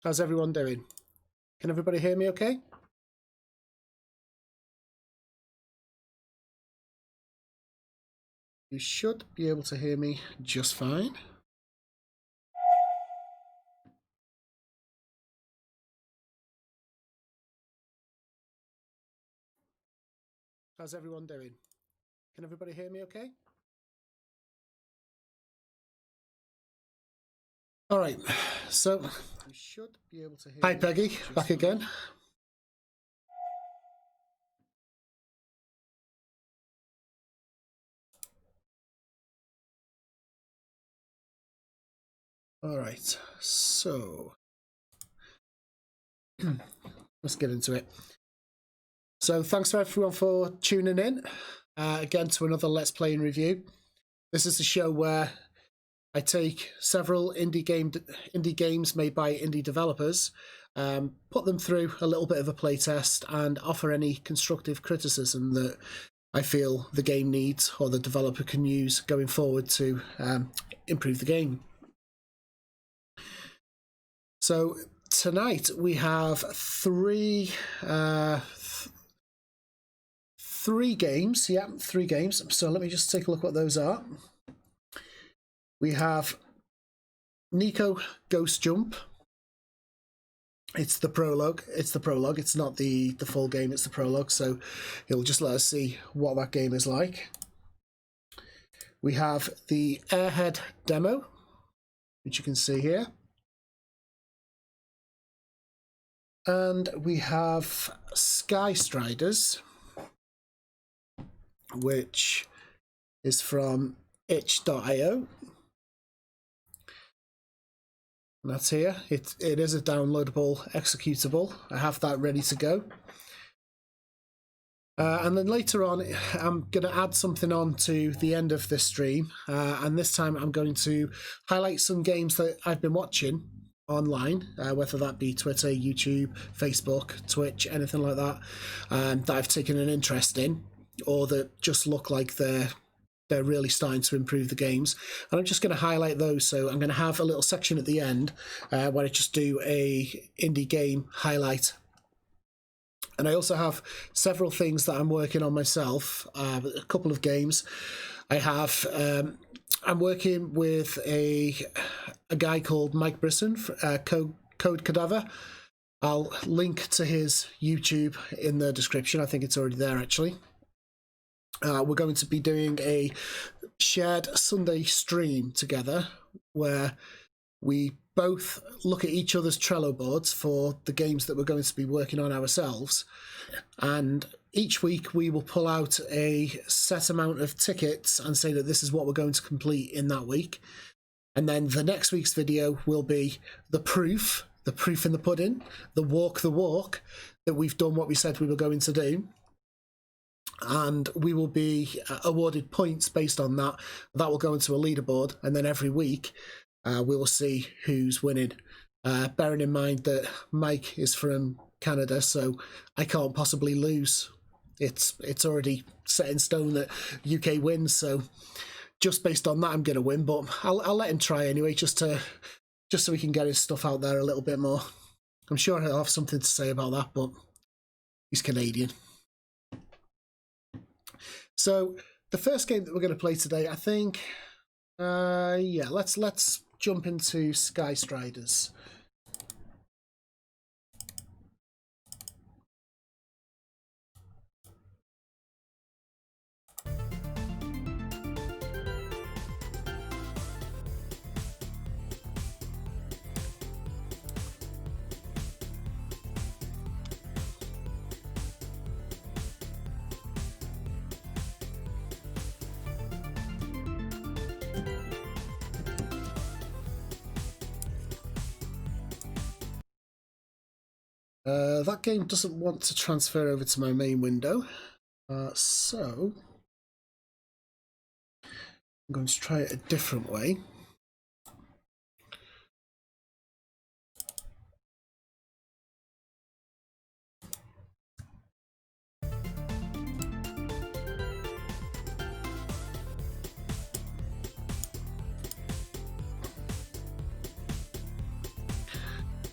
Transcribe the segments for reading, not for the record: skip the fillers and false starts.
How's everyone doing? Can everybody hear me okay? You should be able to hear me just fine. How's everyone doing? Can everybody hear me okay? All right, so you should be able to hear me. Hi Peggy, back again. All right, so let's get into it. So thanks for everyone for tuning in again to another Let's Play and Review. This is a show where I take several indie games made by indie developers, put them through a little bit of a playtest, and offer any constructive criticism that I feel the game needs or the developer can use going forward to improve the game. So tonight we have three games. Yeah, three games. So let me just take a look what those are. We have Neko Ghost Jump. It's the prologue. It's the prologue. It's not the full game. It's the prologue. So it'll just let us see what that game is like. We have the Airhead demo, which you can see here. And we have Skystriders, which is from itch.io. And that's here. It is a downloadable executable. I have that ready to go. And then later on, I'm going to add something on to the end of this stream. And this time I'm going to highlight some games that I've been watching online, whether that be Twitter, YouTube, Facebook, Twitch, anything like that, that I've taken an interest in, or that just look like they're really starting to improve the games. And I'm just going to highlight those. So I'm going to have a little section at the end where I just do a indie game highlight. And I also have several things that I'm working on myself, a couple of games. I have, I'm working with a guy called Mike Brisson, Code Cadaver. I'll link to his YouTube in the description. I think it's already there actually. We're going to be doing a shared Sunday stream together where we both look at each other's Trello boards for the games that we're going to be working on ourselves. And each week we will pull out a set amount of tickets and say that this is what we're going to complete in that week. And then the next week's video will be the proof in the pudding, the walk that we've done what we said we were going to do. And we will be awarded points based on that. That will go into a leaderboard, and then every week we will see who's winning. Bearing in mind that Mike is from Canada, so I can't possibly lose. It's already set in stone that UK wins, so just based on that, I'm going to win. But I'll let him try anyway, just so he can get his stuff out there a little bit more. I'm sure he'll have something to say about that, but he's Canadian. So the first game that we're going to play today, I think, yeah, let's jump into Skystriders. That game doesn't want to transfer over to my main window, so I'm going to try it a different way.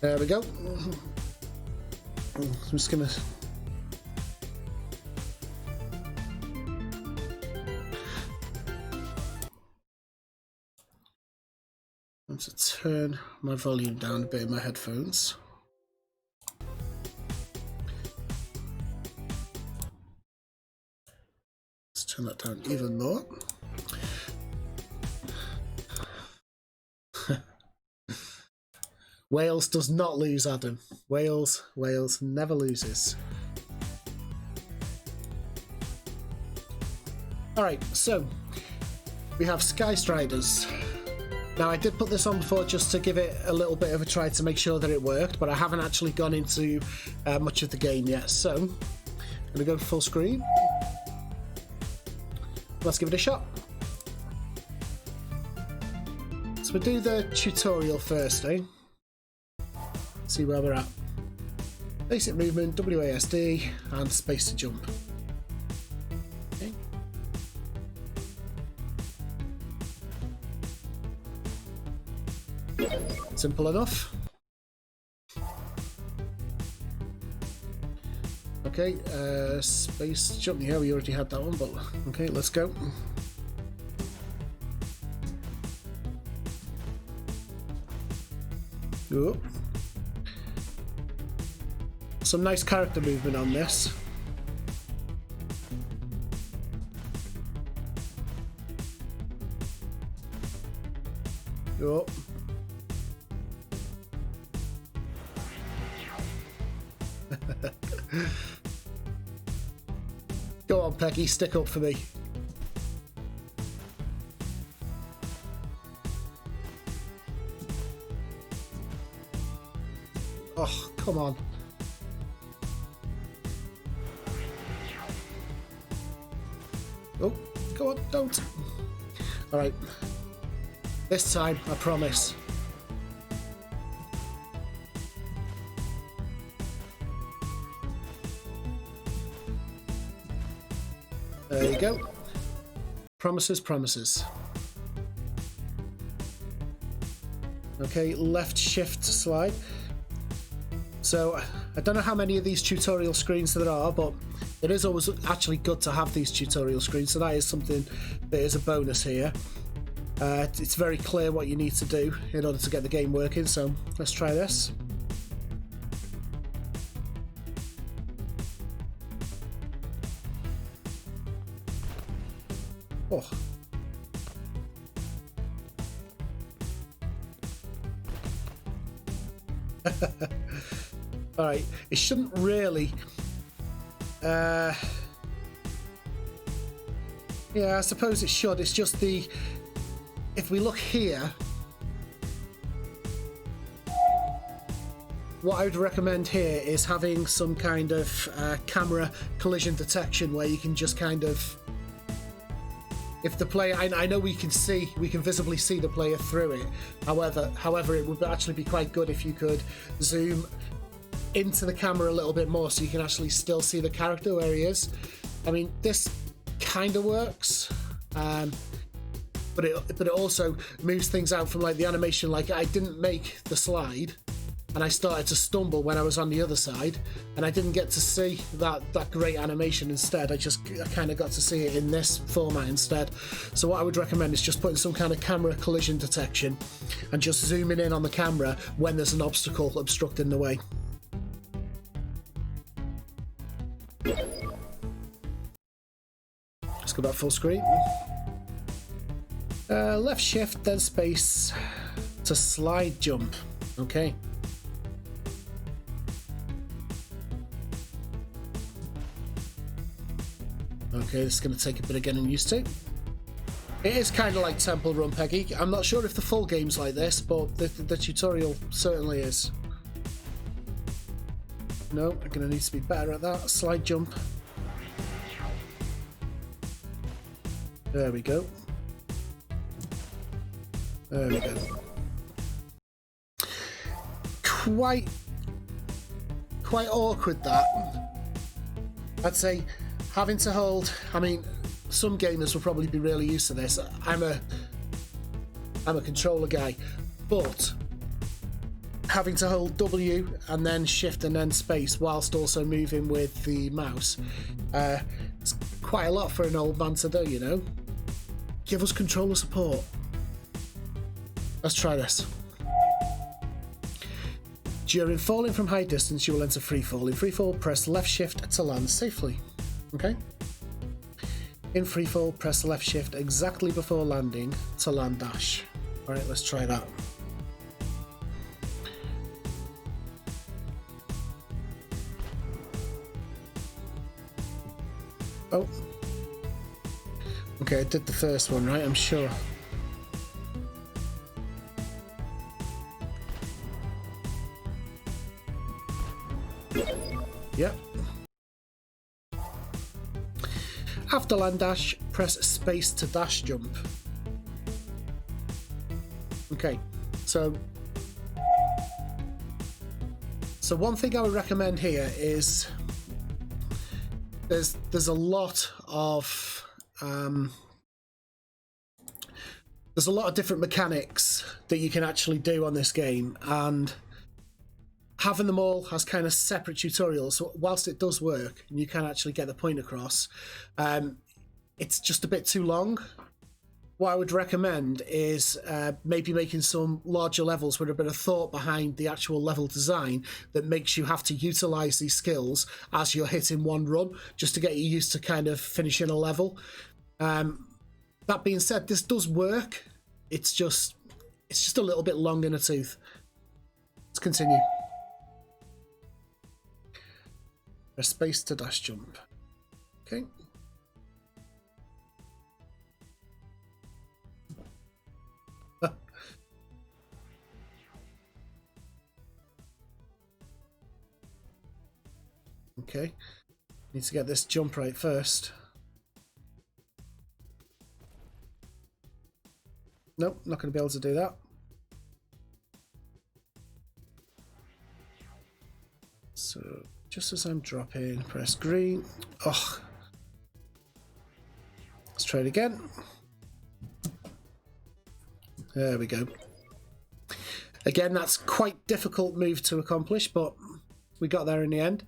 There we go. I'm just gonna... I'm to turn my volume down a bit in my headphones. Let's turn that down even more. Wales does not lose, Adam. Wales never loses. Alright, so we have Skystriders. Now I did put this on before just to give it a little bit of a try to make sure that it worked, but I haven't actually gone into much of the game yet, so I'm going to go full screen. Let's give it a shot. So we'll do the tutorial first, eh? See where we're at. Basic movement, WASD, and space to jump. Okay. Simple enough. Okay, space jump. Yeah, we already had that one, but okay, let's go. Ooh. Some nice character movement on this. Oh. Go on, Peggy, stick up for me. Oh, come on. Oh, go on, don't. Alright. This time, I promise. There you go. Promises, promises. Okay, left shift slide. So, I don't know how many of these tutorial screens there are, but it is always actually good to have these tutorial screens, so that is something that is a bonus here. It's very clear what you need to do in order to get the game working, so let's try this. Oh. Alright, it shouldn't really... yeah, I suppose it should. It's just the... If we look here... What I would recommend here is having some kind of camera collision detection where you can just kind of... If the player, I know we can visibly see the player through it. However, it would actually be quite good if you could zoom into the camera a little bit more so you can actually still see the character where he is. I mean, this kind of works, but it also moves things out from like the animation. Like I didn't make the slide, and I started to stumble when I was on the other side, and I didn't get to see that great animation instead. I kind of got to see it in this format instead. So what I would recommend is just putting some kind of camera collision detection and just zooming in on the camera when there's an obstacle obstructing the way. Let's go back full screen. Left shift, then space to slide jump. Okay. Okay, this is going to take a bit of getting used to. It is kind of like Temple Run, Peggy. I'm not sure if the full game's like this, but the tutorial certainly is. No, I'm going to need to be better at that. Slide jump. There we go. There we go. Quite awkward that. I'd say having to hold. I mean, some gamers will probably be really used to this. I'm a controller guy, but having to hold W and then shift and then space whilst also moving with the mouse. It's quite a lot for an old man to do, you know. Give us controller support. Let's try this. During falling from high distance, you will enter free fall. In free fall, press left shift to land safely. Okay. In free fall, press left shift exactly before landing to land dash. All right, let's try that. Oh. Okay, I did the first one, right? I'm sure. Yep. After land dash, press space to dash jump. Okay, so one thing I would recommend here is there's a lot of different mechanics that you can actually do on this game, and having them all as kind of separate tutorials, so whilst it does work and you can actually get the point across, it's just a bit too long. What I would recommend is maybe making some larger levels with a bit of thought behind the actual level design that makes you have to utilize these skills as you're hitting one run, just to get you used to kind of finishing a level. That being said, this does work. It's just a little bit long in a tooth. Let's continue. Press space to dash jump. Okay. Okay. Need to get this jump right first. Nope, not going to be able to do that. So just as I'm dropping, press green. Oh, let's try it again. There we go. Again, that's quite difficult move to accomplish, but we got there in the end.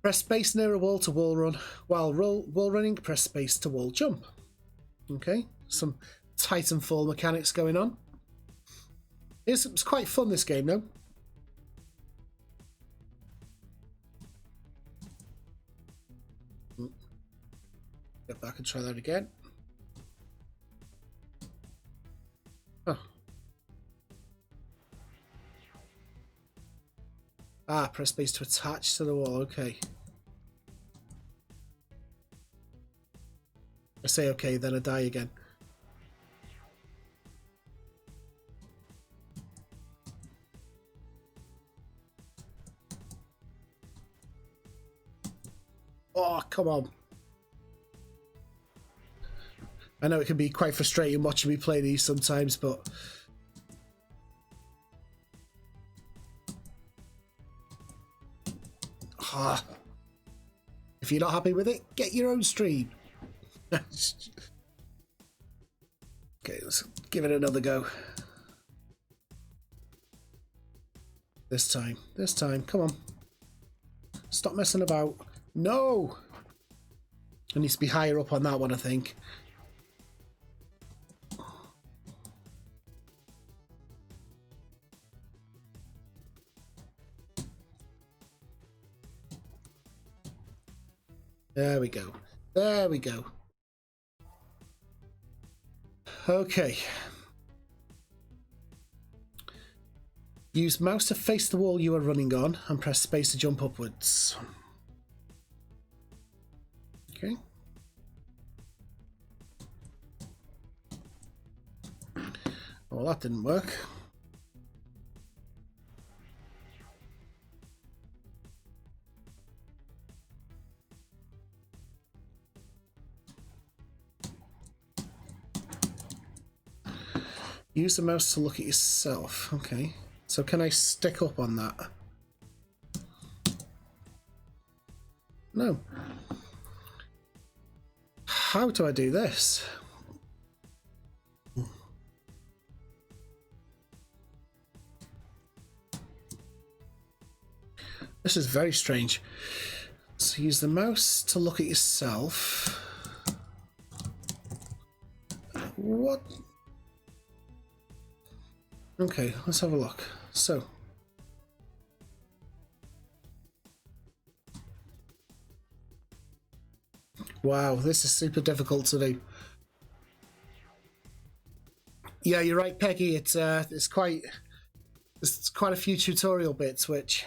Press space near a wall to wall run. While wall running, press space to wall jump. Okay, some Titanfall mechanics going on. It's quite fun, this game, though. Get back and try that again. Oh. Ah, press space to attach to the wall. Okay. I say okay, then I die again. Oh, come on. I know it can be quite frustrating watching me play these sometimes, but if you're not happy with it, get your own stream. Okay, let's give it another go. This time, come on. Stop messing about. No! It needs to be higher up on that one, I think. There we go. There we go. Okay. Use mouse to face the wall you are running on and press space to jump upwards. Okay. Well, that didn't work. Use the mouse to look at yourself. Okay. So can I stick up on that? No. How do I do this? This is very strange. So use the mouse to look at yourself. What? Okay, let's have a look. So. Wow, this is super difficult to do. Yeah, you're right, Peggy. It's quite a few tutorial bits which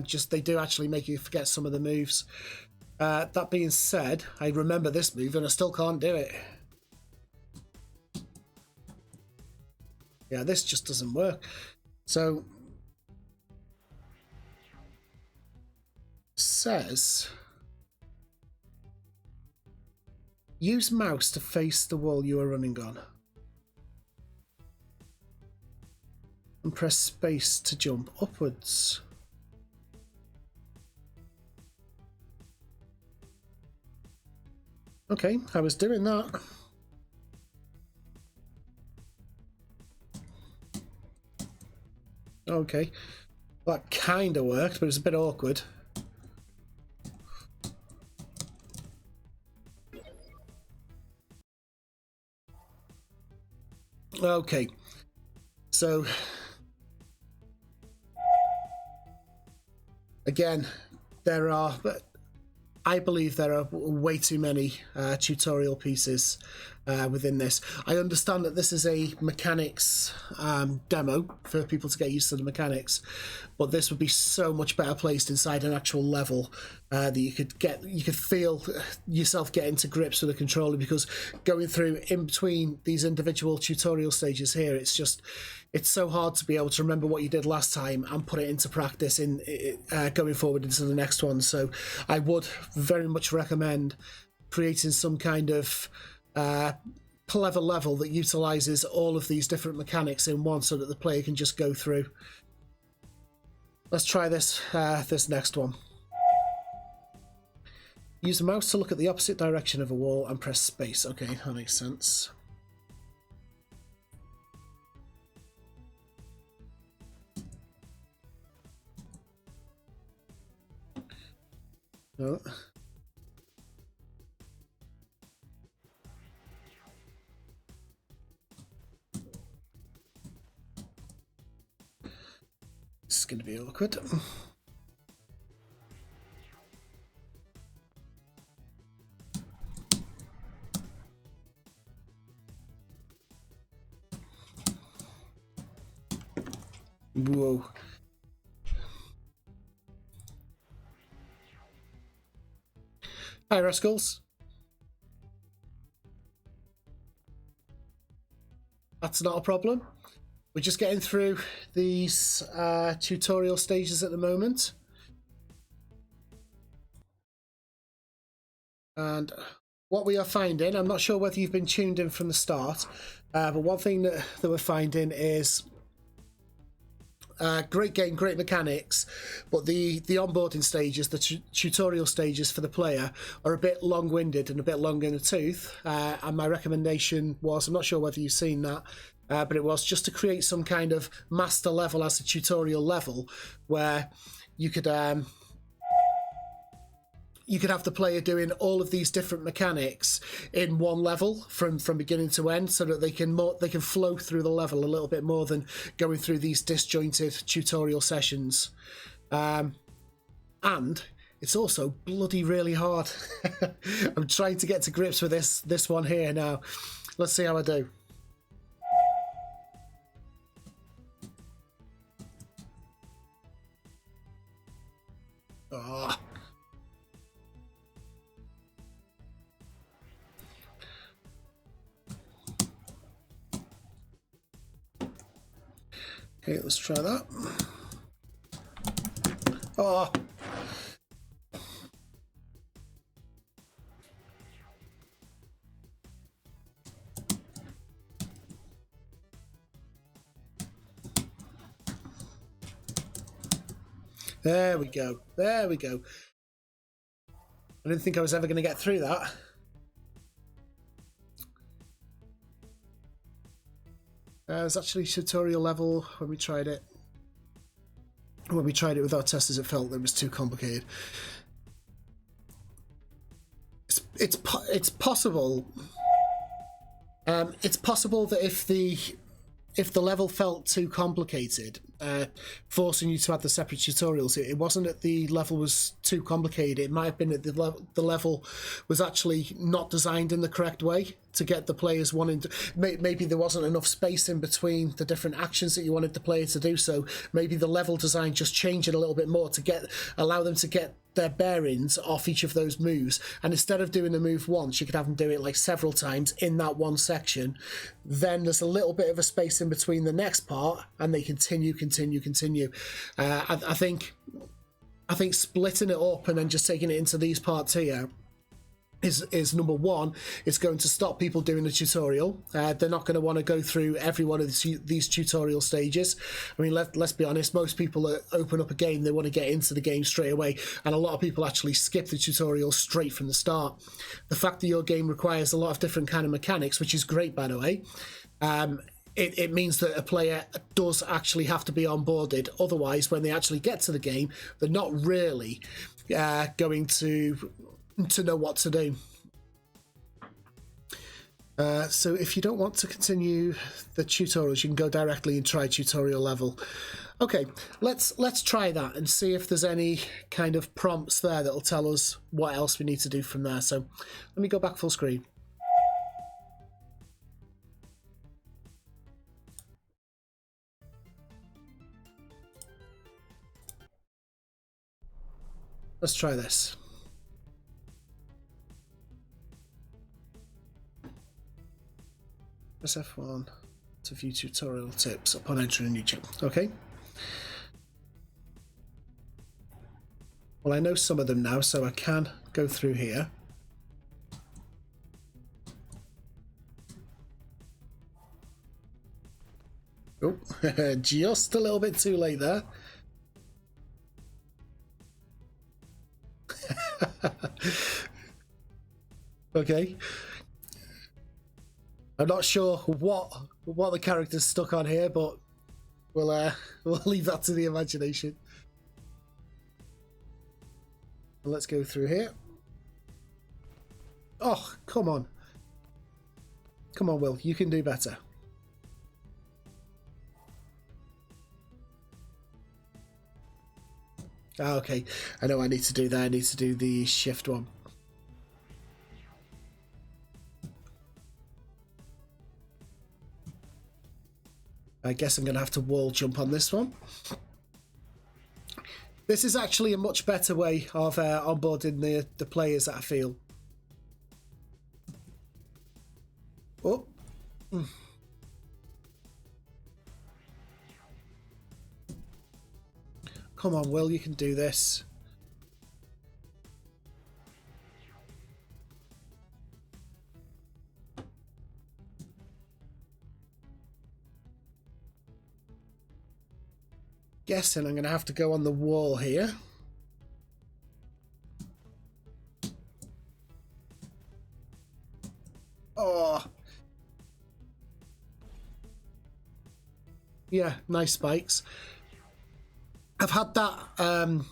just they do actually make you forget some of the moves. That being said, I remember this move and I still can't do it. Yeah, this just doesn't work. So says use mouse to face the wall you are running on. And press space to jump upwards. Okay, I was doing that. Okay, that kind of worked, but it's a bit awkward. Okay, so again, I believe there are way too many tutorial pieces within this. I understand that this is a mechanics demo for people to get used to the mechanics, but this would be so much better placed inside an actual level that you could feel yourself getting to grips with the controller, because going through in between these individual tutorial stages here, it's so hard to be able to remember what you did last time and put it into practice in going forward into the next one. So I would very much recommend creating some kind of clever level that utilizes all of these different mechanics in one, so that the player can just go through. Let's try this next one. Use the mouse to look at the opposite direction of a wall and press space. Okay, that makes sense. No. This is going to be awkward. Whoa. Hi, Rascals. That's not a problem. We're just getting through these tutorial stages at the moment. And what we are finding, I'm not sure whether you've been tuned in from the start, but one thing that we're finding is great game, great mechanics, but the onboarding stages, the tutorial stages for the player, are a bit long-winded and a bit long in the tooth. And my recommendation was, I'm not sure whether you've seen that, but it was just to create some kind of master level as a tutorial level, where you could have the player doing all of these different mechanics in one level from beginning to end, so that they can flow through the level a little bit more than going through these disjointed tutorial sessions. And it's also bloody really hard. I'm trying to get to grips with this one here now. Let's see how I do. Oh. Okay, let's try that. Oh. There we go. There we go. I didn't think I was ever going to get through that. It was actually tutorial level when we tried it. when we tried it with our testers, it felt that it was too complicated. It's possible. It's possible that if the level felt too complicated, forcing you to add the separate tutorials, it wasn't that the level was too complicated. It might have been that the level was actually not designed in the correct way to get the players wanting to. Maybe there wasn't enough space in between the different actions that you wanted the player to do. So maybe the level design just changed it a little bit more to allow them to get their bearings off each of those moves, and instead of doing the move once, you could have them do it like several times in that one section. Then there's a little bit of a space in between the next part, and they continue. I think splitting it up and then just taking it into these parts here is number one. It's going to stop people doing the tutorial. They're not going to want to go through every one of these tutorial stages. I mean, let's be honest, most people that open up a game, they want to get into the game straight away, and a lot of people actually skip the tutorial straight from the start. The fact that your game requires a lot of different kind of mechanics, which is great, by the way, it means that a player does actually have to be onboarded. Otherwise, when they actually get to the game, they're not really going to know what to do. So if you don't want to continue the tutorials, you can go directly and try tutorial level. Okay, let's try that and see if there's any kind of prompts there that'll tell us what else we need to do from there. So let me go back full screen. Let's try this. Press F1 to view tutorial tips upon entering a new channel. Okay. Well, I know some of them now, so I can go through here. Oh, just a little bit too late there. Okay. I'm not sure what the character's stuck on here, but we'll leave that to the imagination. And let's go through here. Oh, come on. Come on, Will. You can do better. Ah, okay. I know what I need to do there. I need to do the shift one. I guess I'm going to have to wall jump on this one. This is actually a much better way of onboarding the players, I feel. Oh. Come on, Will, you can do this. Guessing I'm going to have to go on the wall here. Oh. Yeah, nice spikes. I've had that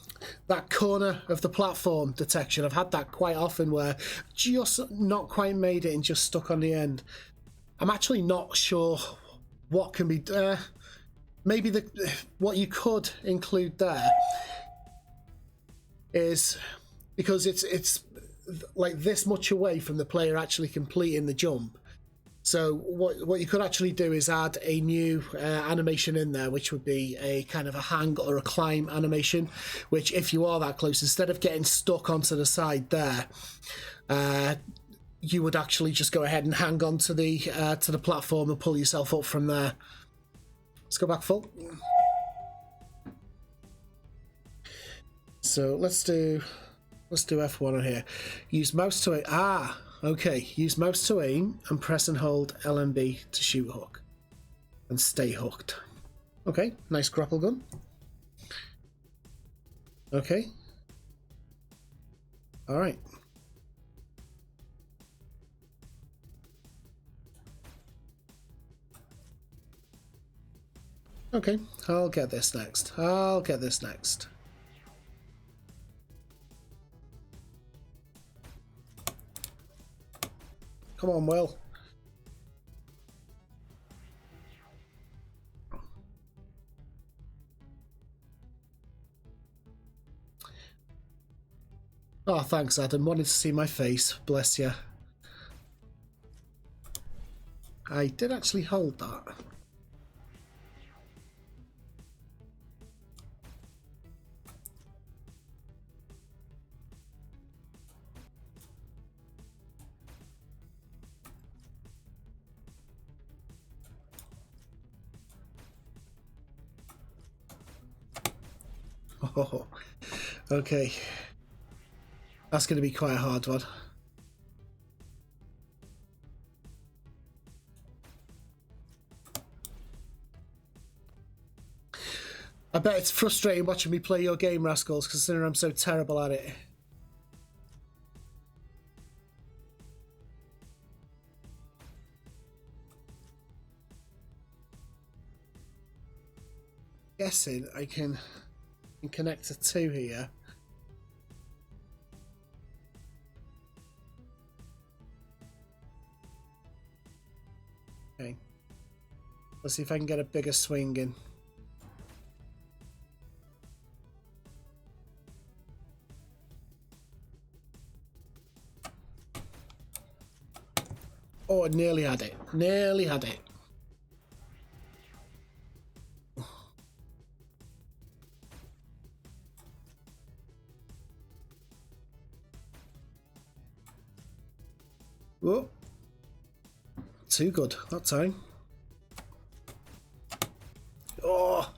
that corner of the platform detection. I've had that quite often where just not quite made it and just stuck on the end. I'm actually not sure what can be done. Maybe what you could include there is, because it's like this much away from the player actually completing the jump. So what you could actually do is add a new animation in there, which would be a kind of a hang or a climb animation, which if you are that close, instead of getting stuck onto the side there, you would actually just go ahead and hang on to the platform and pull yourself up from there. Let's go back full. So let's do F1 on here. Use mouse to aim. Ah, okay. Use mouse to aim and press and hold LMB to shoot hook and stay hooked. Okay, nice grapple gun. Okay. All right. Okay, I'll get this next. I'll get this next. Come on, Will. Oh, thanks, Adam. Wanted to see my face. Bless you. I did actually hold that. Oh, okay. That's going to be quite a hard one. I bet it's frustrating watching me play your game, Rascals, considering I'm so terrible at it. Guessing I can connect to 2 here. Okay. Let's see if I can get a bigger swing in. Oh, nearly had it. Nearly had it. Whoa. Too good that time. Oh.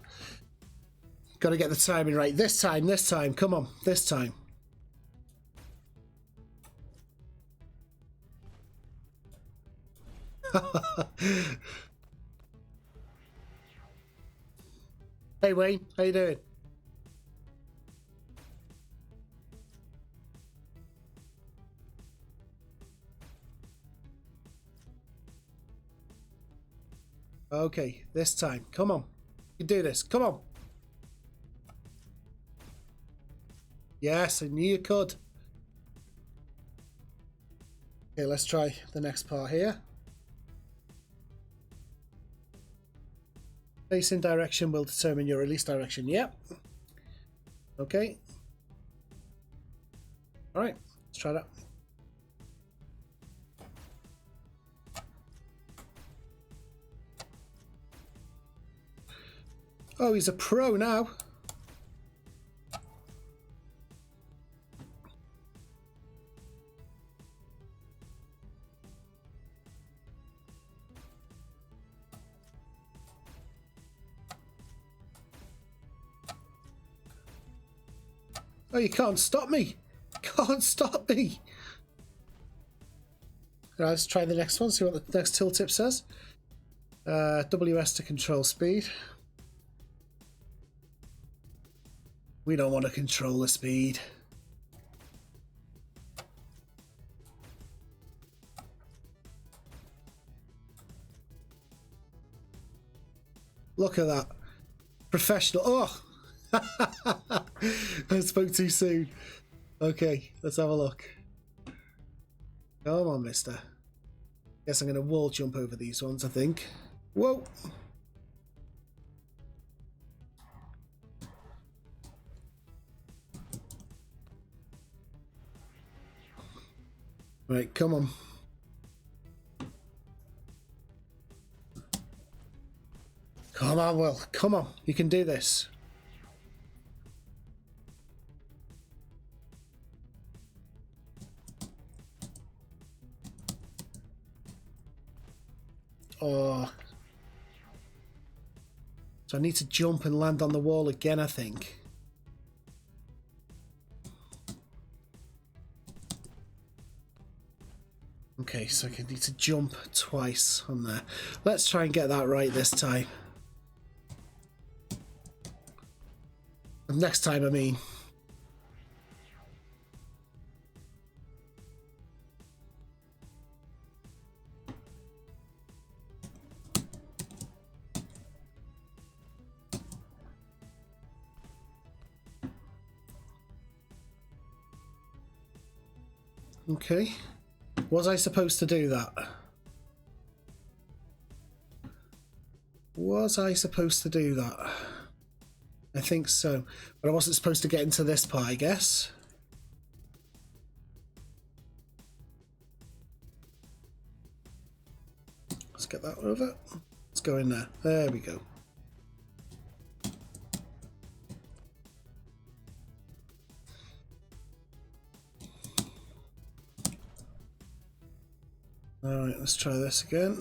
Got to get the timing right. This time. Come on. This time. Hey, Wayne. How you doing? Okay, this time. Come on. You can do this. Come on. Yes, I knew you could. Okay, let's try the next part here. Facing direction will determine your release direction. Yep. Okay. All right, let's try that. Oh, he's a pro now. Oh, you can't stop me. Can't stop me. Right, let's try the next one, see what the next tooltip says. WS to control speed. We don't want to control the speed. Look at that. Professional. Oh! I spoke too soon. Okay, let's have a look. Come on, mister. Guess I'm going to wall jump over these ones, I think. Whoa! Right, come on. Come on, Will. Come on. You can do this. Oh. So I need to jump and land on the wall again, I think. Okay, so I need to jump twice on there. Let's try and get that right this time. Next time, I mean. Okay. Was I supposed to do that? Was I supposed to do that? I think so. But I wasn't supposed to get into this part, I guess. Let's get that over. Let's go in there. There we go. Alright, let's try this again.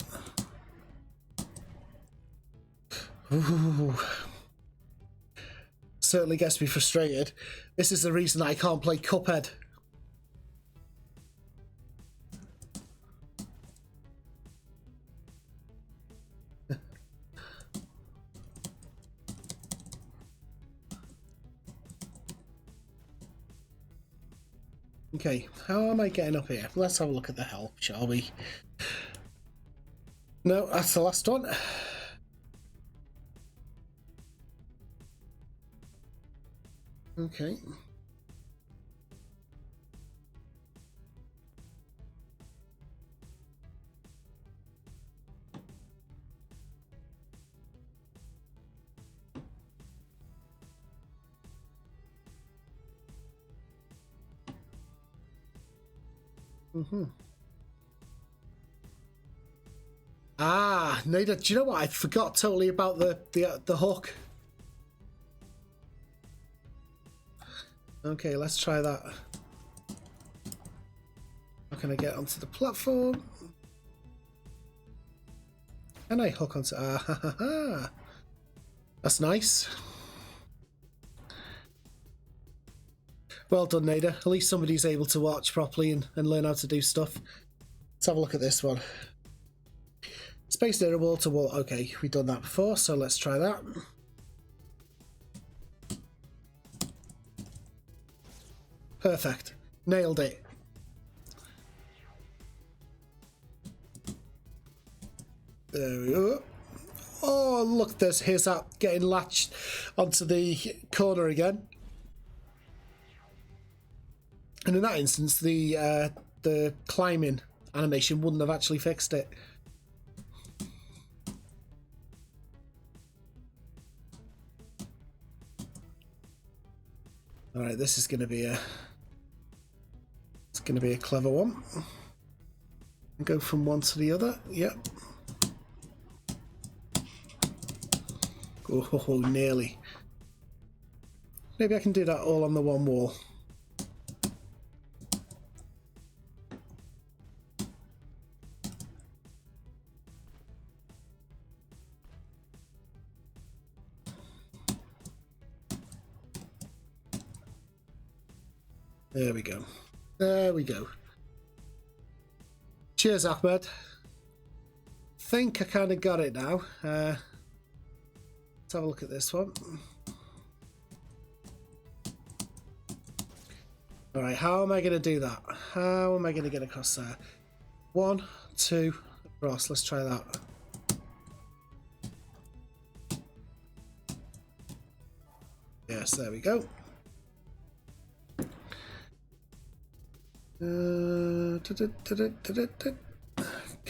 Ooh. Certainly gets me frustrated. This is the reason I can't play Cuphead. Okay, how am I getting up here? Let's have a look at the help, shall we? No, that's the last one. Okay. Ah, Nada, do you know what? I forgot totally about the hook. Okay, let's try that. How can I get onto the platform? Can I hook onto... Ah, ha, ha, ha. That's nice. Well done, Nada. At least somebody's able to watch properly and learn how to do stuff. Let's have a look at this one. Space near a wall to wall. Okay, we've done that before, so let's try that. Perfect. Nailed it. There we go. Oh, look, here's that getting latched onto the corner again. And in that instance, the climbing animation wouldn't have actually fixed it. All right, this is going to be a clever one. Go from one to the other. Yep. Oh, nearly. Maybe I can do that all on the one wall. There we go. There we go. Cheers, Ahmed. Think I kind of got it now. Let's have a look at this one. All right, how am I going to do that? How am I going to get across there? 1, 2, across. Let's try that. Yes, there we go. Can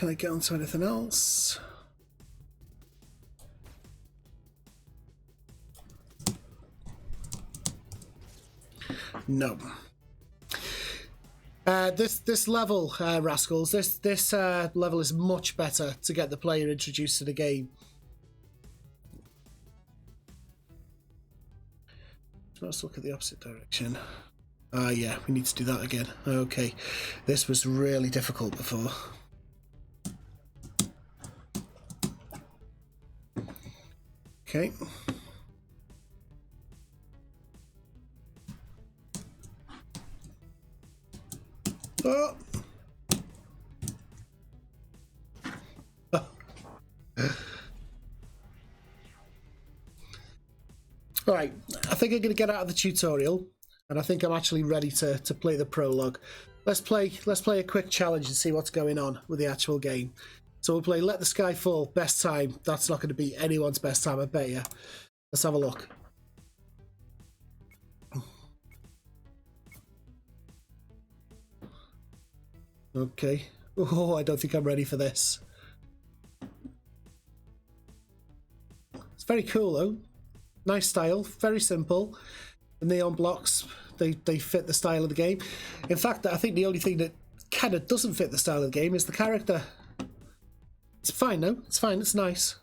I get onto anything else? No. This level, rascals. This level is much better to get the player introduced to the game. Let's look at the opposite direction. Yeah, we need to do that again. Okay, this was really difficult before. Okay. Oh. All right, I think I'm going to get out of the tutorial. And I think I'm actually ready to play the prologue. Let's play a quick challenge and see what's going on with the actual game. So we'll play Let the Sky Fall, best time. That's not going to be anyone's best time, I bet you. Let's have a look. Okay. Oh, I don't think I'm ready for this. It's very cool though. Nice style, very simple. The neon blocks, they fit the style of the game. In fact, I think the only thing that kind of doesn't fit the style of the game is the character. It's fine though, it's fine, it's nice.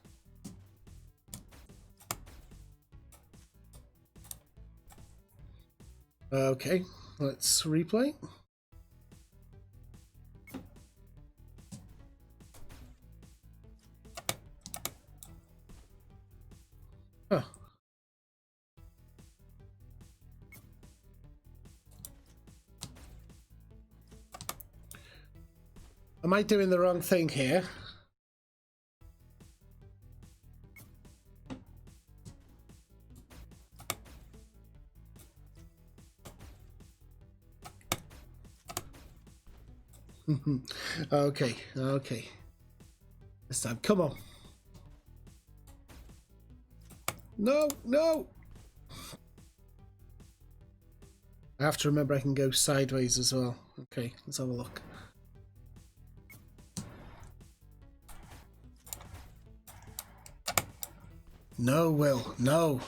Okay, let's replay. Oh. Am I doing the wrong thing here? Okay, okay. This time, come on. No, no! I have to remember I can go sideways as well. Okay, let's have a look. No, Will, no.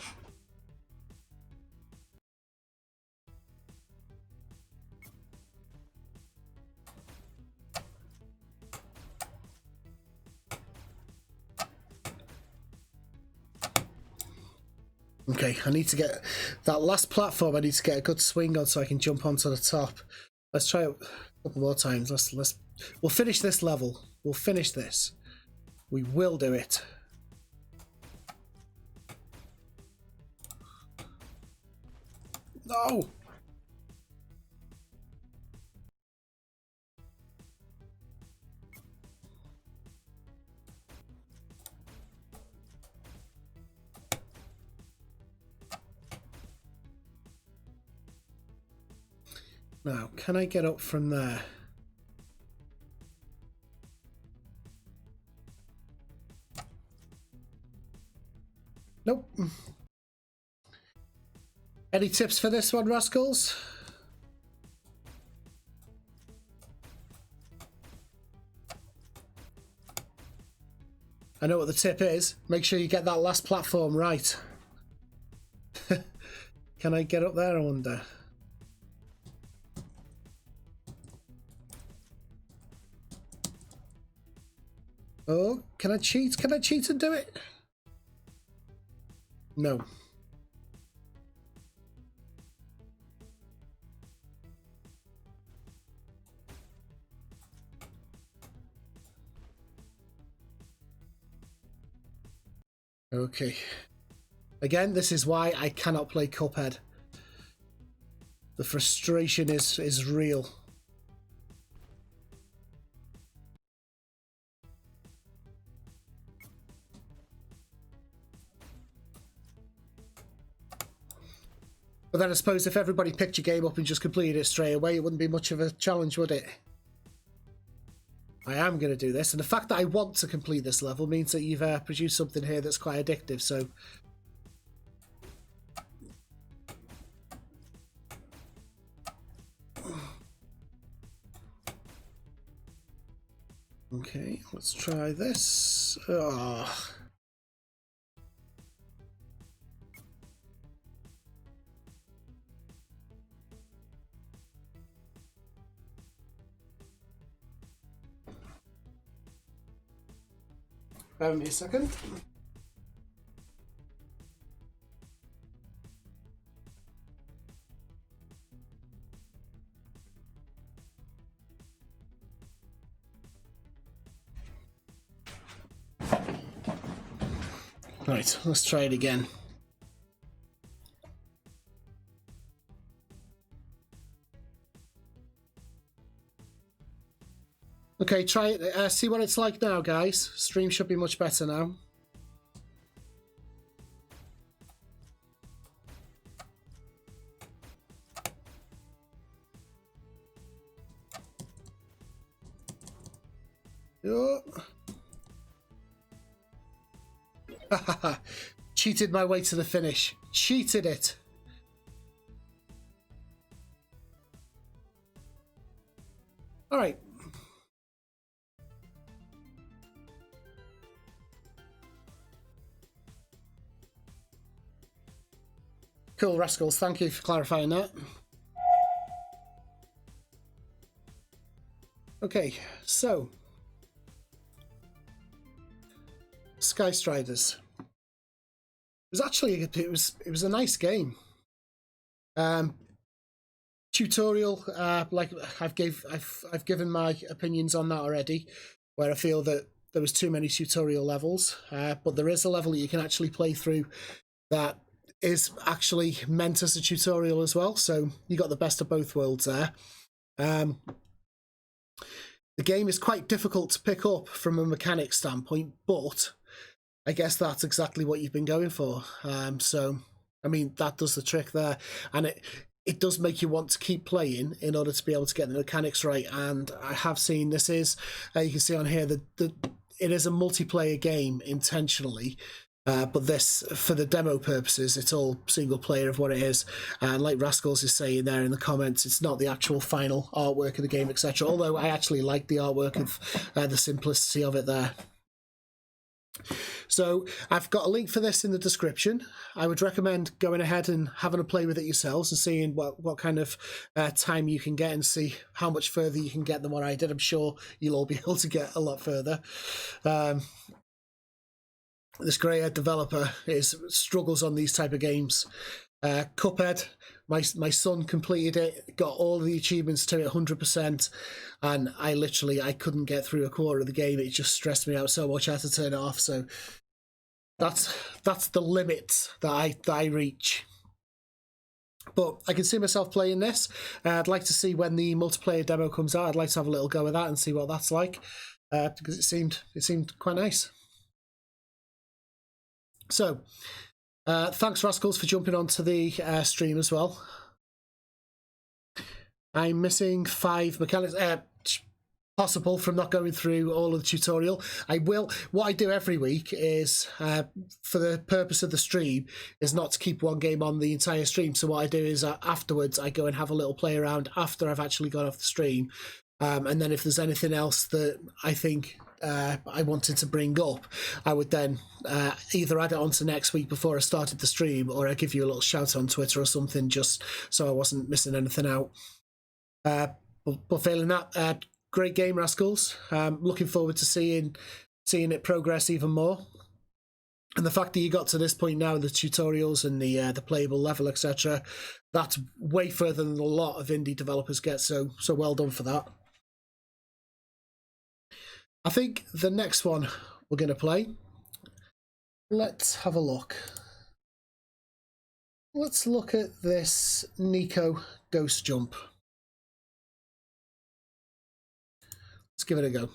Okay, I need to get that last platform. I need to get a good swing on so I can jump onto the top. Let's try it a couple more times. We'll finish this level. We'll finish this. We will do it. No. Now, can I get up from there? Nope. Any tips for this one, rascals? I know what the tip is. Make sure you get that last platform right. Can I get up there, I wonder? Oh, can I cheat? Can I cheat and do it? No. Okay. Again, this is why I cannot play Cuphead. The frustration is real. But then I suppose if everybody picked your game up and just completed it straight away, it wouldn't be much of a challenge, would it? I am going to do this, and the fact that I want to complete this level means that you've produced something here that's quite addictive, so... Okay, let's try this. Oh. Bear with me a second. Right, let's try it again. Okay, try it. See what it's like now, guys. Stream should be much better now. Oh. Cheated my way to the finish. Cheated it. All right. Cool, Rascals. Thank you for clarifying that. Okay, so Sky Striders. It was actually it was a nice game. Tutorial, like I've given my opinions on that already, where I feel that there was too many tutorial levels, but there is a level that you can actually play through that is actually meant as a tutorial as well, so you got the best of both worlds there. The game is quite difficult to pick up from a mechanic standpoint, but I guess that's exactly what you've been going for. So, I mean, that does the trick there, and it does make you want to keep playing in order to be able to get the mechanics right. And I have seen this is, you can see on here, that it is a multiplayer game intentionally. But this, for the demo purposes, it's all single player of what it is. And like Rascals is saying there in the comments, it's not the actual final artwork of the game, etc. Although I actually like the artwork of the simplicity of it there. So I've got a link for this in the description. I would recommend going ahead and having a play with it yourselves and seeing what kind of time you can get and see how much further you can get than what I did. I'm sure you'll all be able to get a lot further. This grey-haired developer struggles on these type of games. Cuphead, my son completed it, got all the achievements to it 100%, and I couldn't get through a quarter of the game. It just stressed me out so much I had to turn it off. So that's the limit that I reach. But I can see myself playing this. I'd like to see when the multiplayer demo comes out. I'd like to have a little go with that and see what that's like, because it seemed quite nice. So, thanks, Rascals, for jumping onto the stream as well. I'm missing 5 mechanics. Possible from not going through all of the tutorial. I will. What I do every week is, for the purpose of the stream, is not to keep one game on the entire stream. So what I do is afterwards, I go and have a little play around after I've actually got off the stream. And then if there's anything else that I think I wanted to bring up, I would then either add it on to next week before I started the stream, or I give you a little shout on Twitter or something, just so I wasn't missing anything out. But failing that, great game, Rascals. Looking forward to seeing it progress even more. And the fact that you got to this point now, the tutorials and the playable level, etc., that's way further than a lot of indie developers get. So well done for that. I think the next one we're going to play, let's have a look. Let's look at this Neko Ghost Jump. Let's give it a go.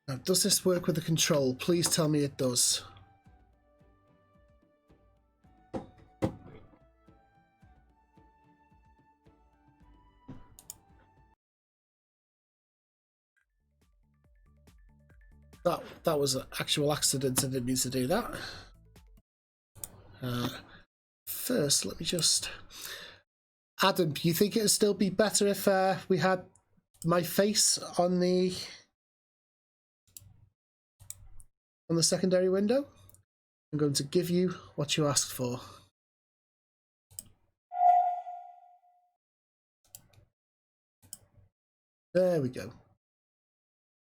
Now, does this work with the control? Please tell me it does. That was an actual accident. I didn't mean to do that. First, let me just... Adam, do you think it would still be better if we had my face on the secondary window? I'm going to give you what you asked for. There we go.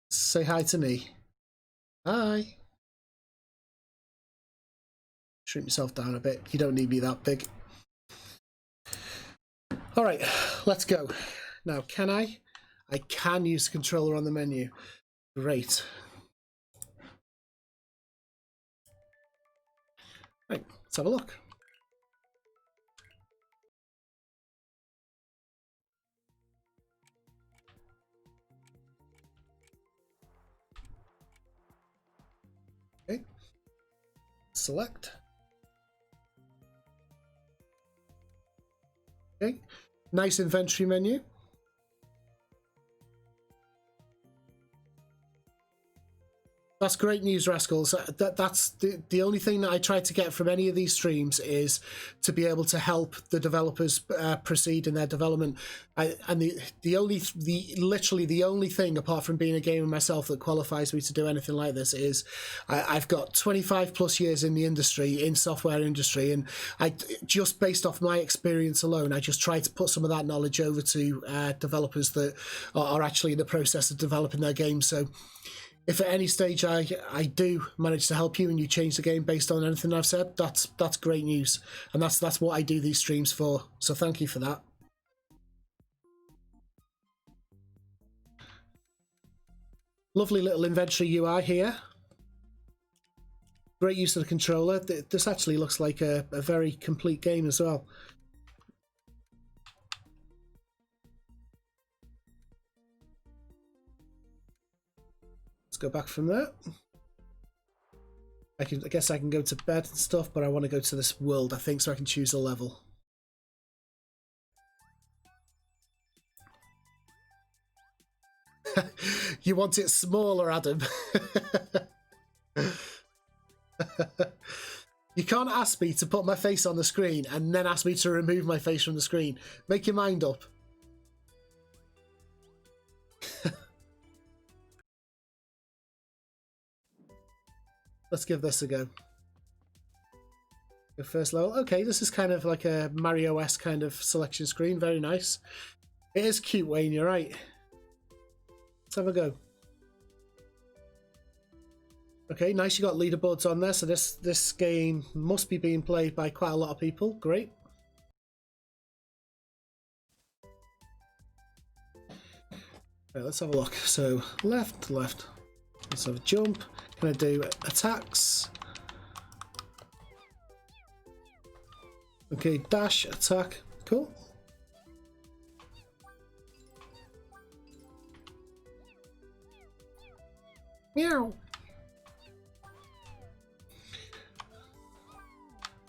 Say hi to me. Hi. Shrink yourself down a bit. You don't need me that big. All right, let's go. Now, can I? I can use the controller on the menu. Great. Right, let's have a look. Okay. Select. Okay. Nice inventory menu. That's great news, Rascals. That's the only thing that I try to get from any of these streams is to be able to help the developers proceed in their development. Literally the only thing, apart from being a gamer myself, that qualifies me to do anything like this is I've got 25 plus years in the industry, in software industry, and I just based off my experience alone, I just try to put some of that knowledge over to developers that are actually in the process of developing their games. So if at any stage I do manage to help you and you change the game based on anything I've said, that's great news. And that's what I do these streams for. So thank you for that. Lovely little inventory UI here. Great use of the controller. This actually looks like a very complete game as well. Let's go back from there. I guess I can go to bed and stuff, but I want to go to this world, I think, so I can choose a level. You want it smaller, Adam. You can't ask me to put my face on the screen and then ask me to remove my face from the screen. Make your mind up. Let's give this a go. Your first level. Okay, this is kind of like a Mario-esque kind of selection screen. Very nice. It is cute, Wayne, you're right. Let's have a go. Okay, nice, you got leaderboards on there, so this game must be being played by quite a lot of people. Great. Right, let's have a look. So left. Let's have a jump. Can I do attacks? Okay, dash, attack. Cool. Meow.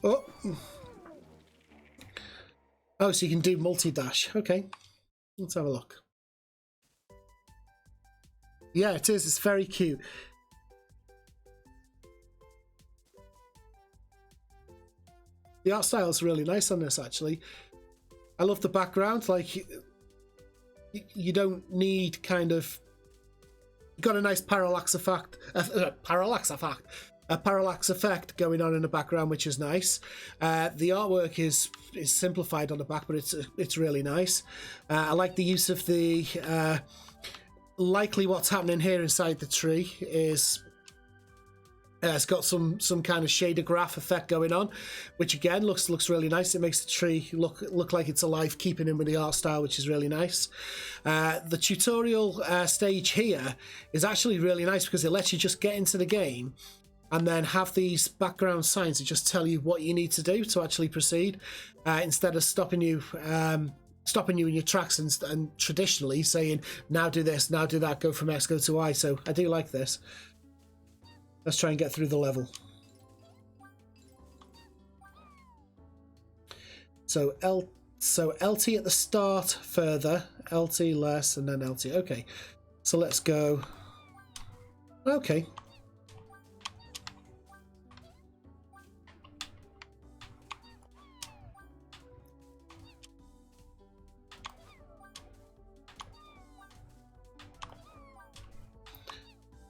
Oh. Oh, so you can do multi-dash. Okay. Let's have a look. Yeah, it is. It's very cute. The art style is really nice on this, actually. I love the background. Like, you don't need kind of... You've got a nice parallax effect. A parallax effect going on in the background, which is nice. The artwork is simplified on the back, but it's really nice. I like the use of the... likely what's happening here inside the tree is... it's got some kind of shader graph effect going on, which again looks really nice. It makes the tree look like it's alive, keeping in with the art style, which is really nice. The tutorial stage here is actually really nice because it lets you just get into the game and then have these background signs that just tell you what you need to do to actually proceed, instead of stopping you in your tracks and traditionally saying, now do this, now do that, go from X, go to Y. So I do like this. Let's try and get through the level. So LT at the start, further, LT less, and then LT. Okay, so let's go. Okay.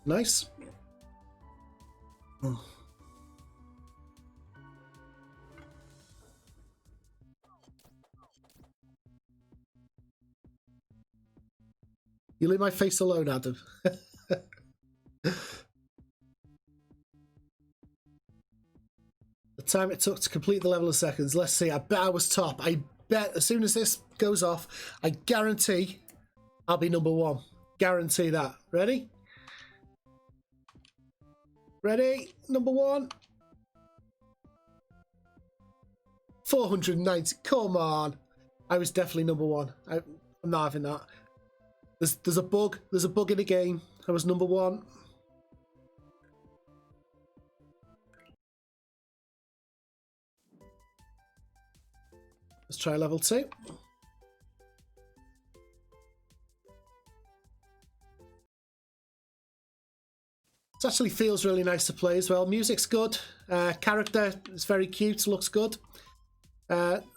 Nice. You leave my face alone, Adam. The time it took to complete the level of seconds. Let's see. I bet I was top. I bet as soon as this goes off, I guarantee I'll be number one. Guarantee that. Ready? Ready? Number one. 490. Come on. I was definitely number one. I'm not having that. There's a bug. There's a bug in the game. I was number one. Let's try level 2. It actually feels really nice to play as well. Music's good. Character is very cute, looks good.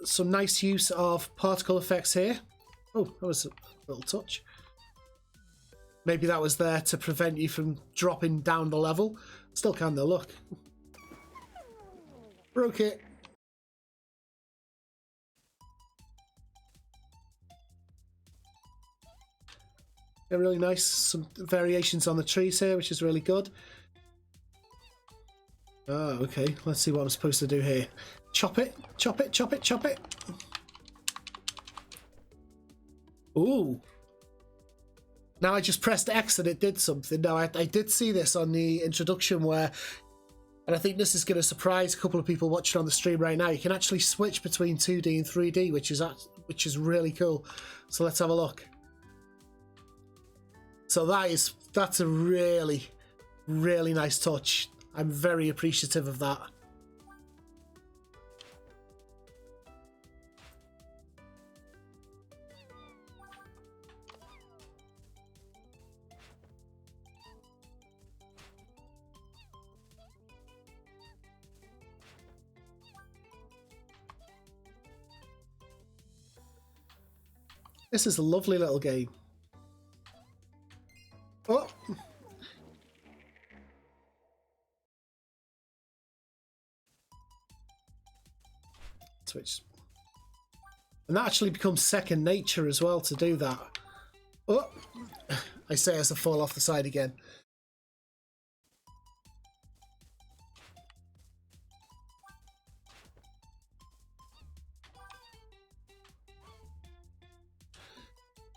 Some nice use of particle effects here. Oh, that was a little touch. Maybe that was there to prevent you from dropping down the level. Still can though, look. Broke it. Yeah, really nice. Some variations on the trees here, which is really good. Oh, okay. Let's see what I'm supposed to do here. Chop it, chop it, chop it, chop it. Ooh. Now I just pressed X and it did something. Now I did see this on the introduction where, and I think this is going to surprise a couple of people watching on the stream right now, you can actually switch between 2D and 3D, which is really cool. So let's have a look. So that's a really, really nice touch. I'm very appreciative of that. This is a lovely little game. Oh. Switch. And that actually becomes second nature as well to do that. Oh. I say as I fall off the side again.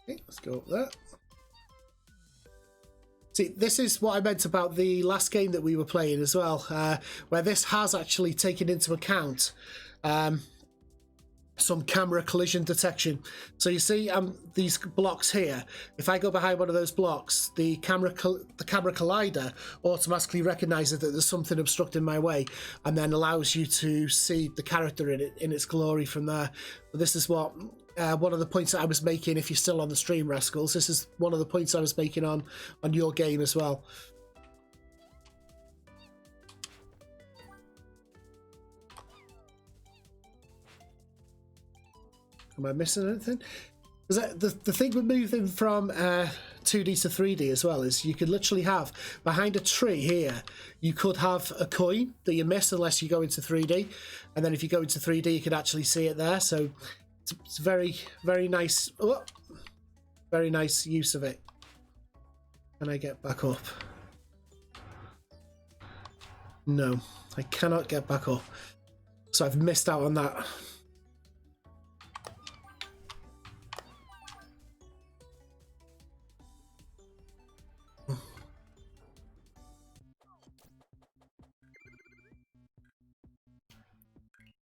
Okay, let's go up there. See, this is what I meant about the last game that we were playing as well, where this has actually taken into account some camera collision detection. So you see these blocks here. If I go behind one of those blocks, the camera collider automatically recognizes that there's something obstructing my way and then allows you to see the character in its glory from there. But this is what one of the points that I was making. If you're still on the stream, Rascals, this is one of the points I was making on your game as well. Am I missing anything? The thing with moving from 2D to 3D as well is you could literally have behind a tree here, you could have a coin that you miss unless you go into 3D, and then if you go into 3D you can actually see it there. So it's very, very nice. Oh, very nice use of it. Can I get back up? No, I cannot get back up. So I've missed out on that.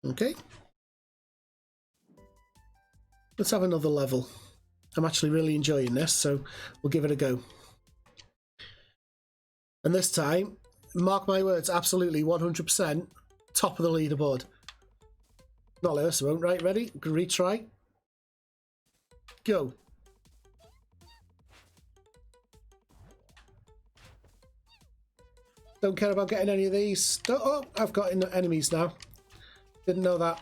Okay. Let's have another level. I'm actually really enjoying this, so we'll give it a go. And this time, mark my words, absolutely 100% top of the leaderboard. Not like this, I won't. Right, ready? Retry. Go. Don't care about getting any of these. Oh, I've got enemies now. Didn't know that.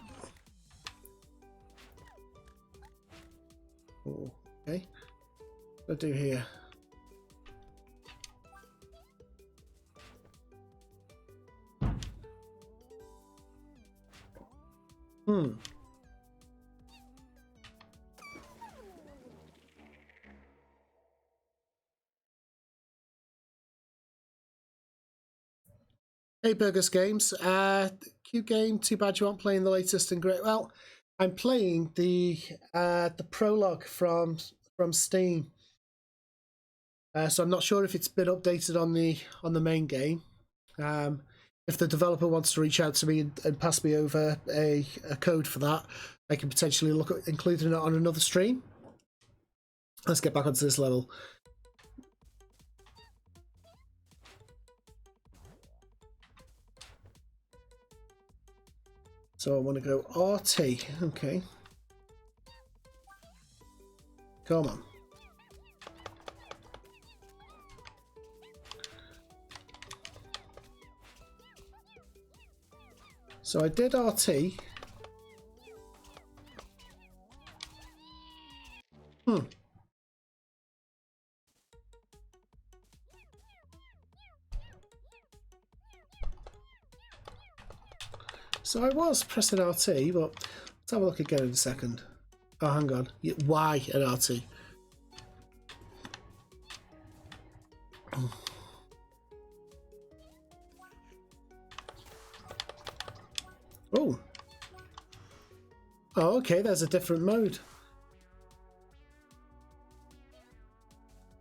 Oh, okay. What do I do here? Hey Burgers Games, cute game. Too bad you aren't playing the latest and great. Well, I'm playing the prologue from Steam. So I'm not sure if it's been updated on the main game. If the developer wants to reach out to me and pass me over a code for that, I can potentially look at including it on another stream. Let's get back onto this level. So I want to go RT. Okay. Come on. So I did RT. So I was pressing RT, but let's have a look again in a second. Oh, hang on. Y and RT. Oh. Oh, okay, there's a different mode.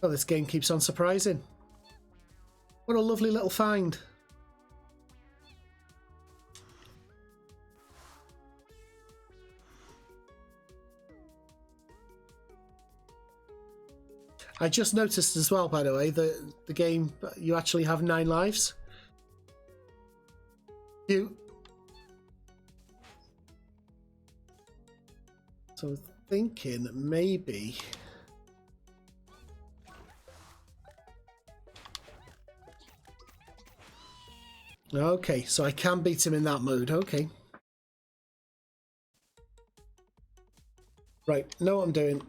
Oh, this game keeps on surprising. What a lovely little find. I just noticed as well, by the way, that the game, you actually have 9 lives. So I'm thinking maybe... Okay, so I can beat him in that mode, okay. Right, know what I'm doing.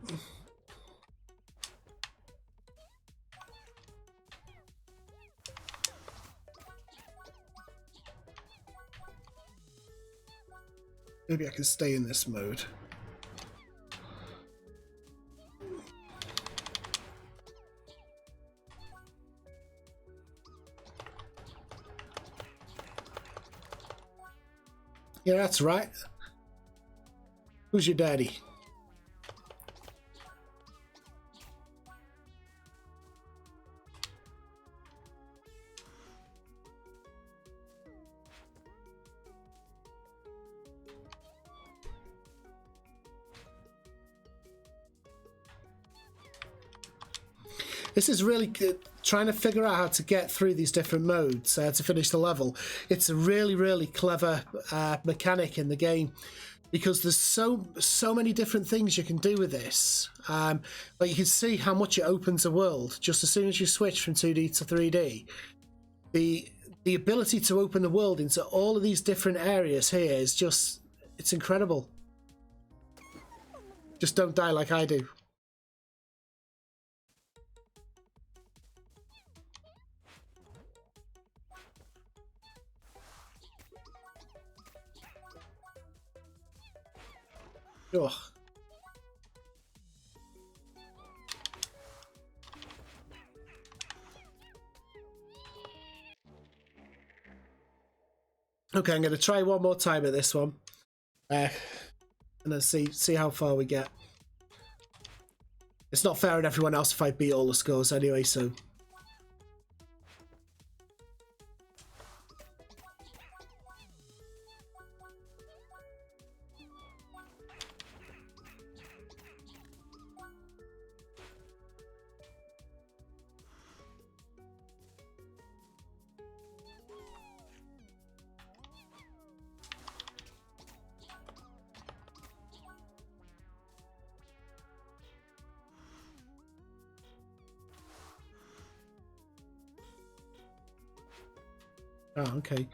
Maybe I can stay in this mode. Yeah, that's right. Who's your daddy? This is really good. Trying to figure out how to get through these different modes to finish the level. It's a really clever mechanic in the game, because there's so many different things you can do with this. But you can see how much it opens a world just as soon as you switch from 2D to 3D. The ability to open the world into all of these different areas here is just, it's incredible. Just don't die like I do. Ugh. Okay, I'm going to try one more time at this one, and then see how far we get. It's not fair on everyone else if I beat all the scores anyway, so... Oh, okay.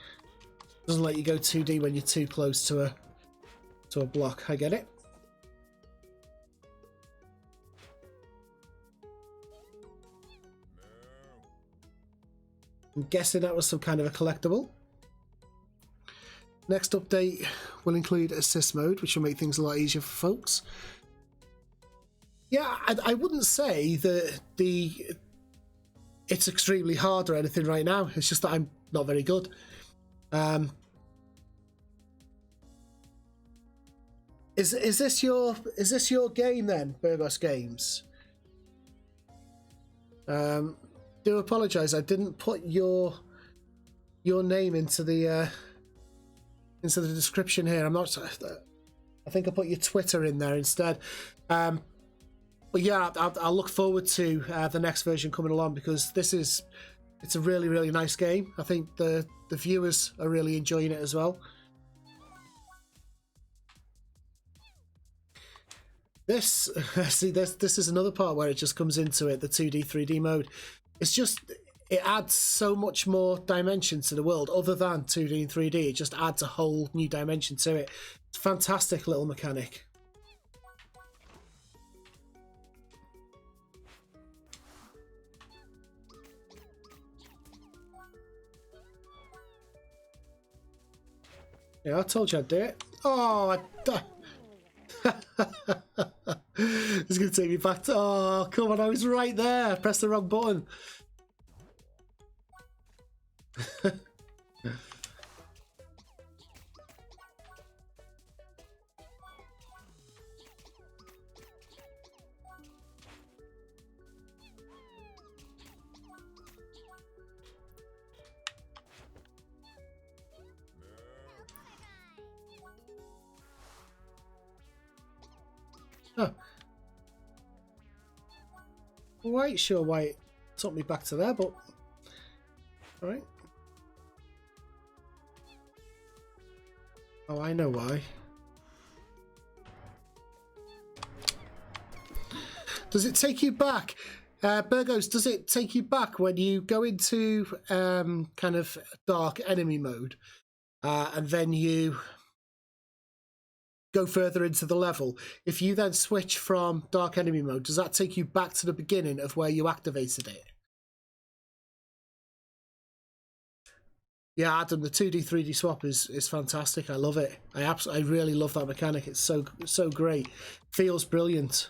Doesn't let you go 2D when you're too close to a block. I get it. I'm guessing that was some kind of a collectible. Next update will include assist mode, which will make things a lot easier for folks. Yeah, I wouldn't say that it's extremely hard or anything right now. It's just that I'm not very good. Is this your game then, Burgos Games? Do apologise. I didn't put your name into the description here. I'm not. I think I put your Twitter in there instead. But yeah, I'll look forward to the next version coming along, because it's a really nice game. I think the viewers are really enjoying it as well. This is another part where it just comes into it, the 2D 3D mode. it adds so much more dimension to the world other than 2D and 3D. It just adds a whole new dimension to it. It's a fantastic little mechanic. Yeah, I told you I'd do it. Oh, it's going to take me back to... Oh, come on, I was right there. I pressed the wrong button. Oh. Quite sure why it took me back to there, but... Alright. Oh, I know why. Does it take you back? Burgos, does it take you back when you go into kind of dark enemy mode and then you go further into the level? If you then switch from dark enemy mode, does that take you back to the beginning of where you activated it? Yeah, Adam, the 2D 3D swap is fantastic. I love it. I really love that mechanic. It's so great. Feels brilliant.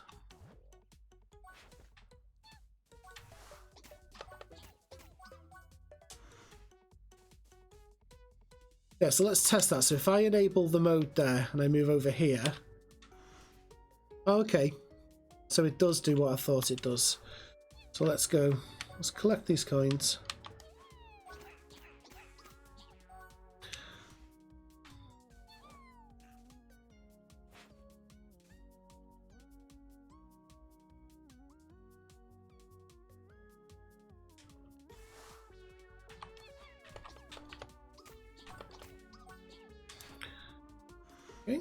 Yeah, so let's test that. So if I enable the mode there and I move over here. Okay. So it does do what I thought it does. So let's go. Let's collect these coins. Okay.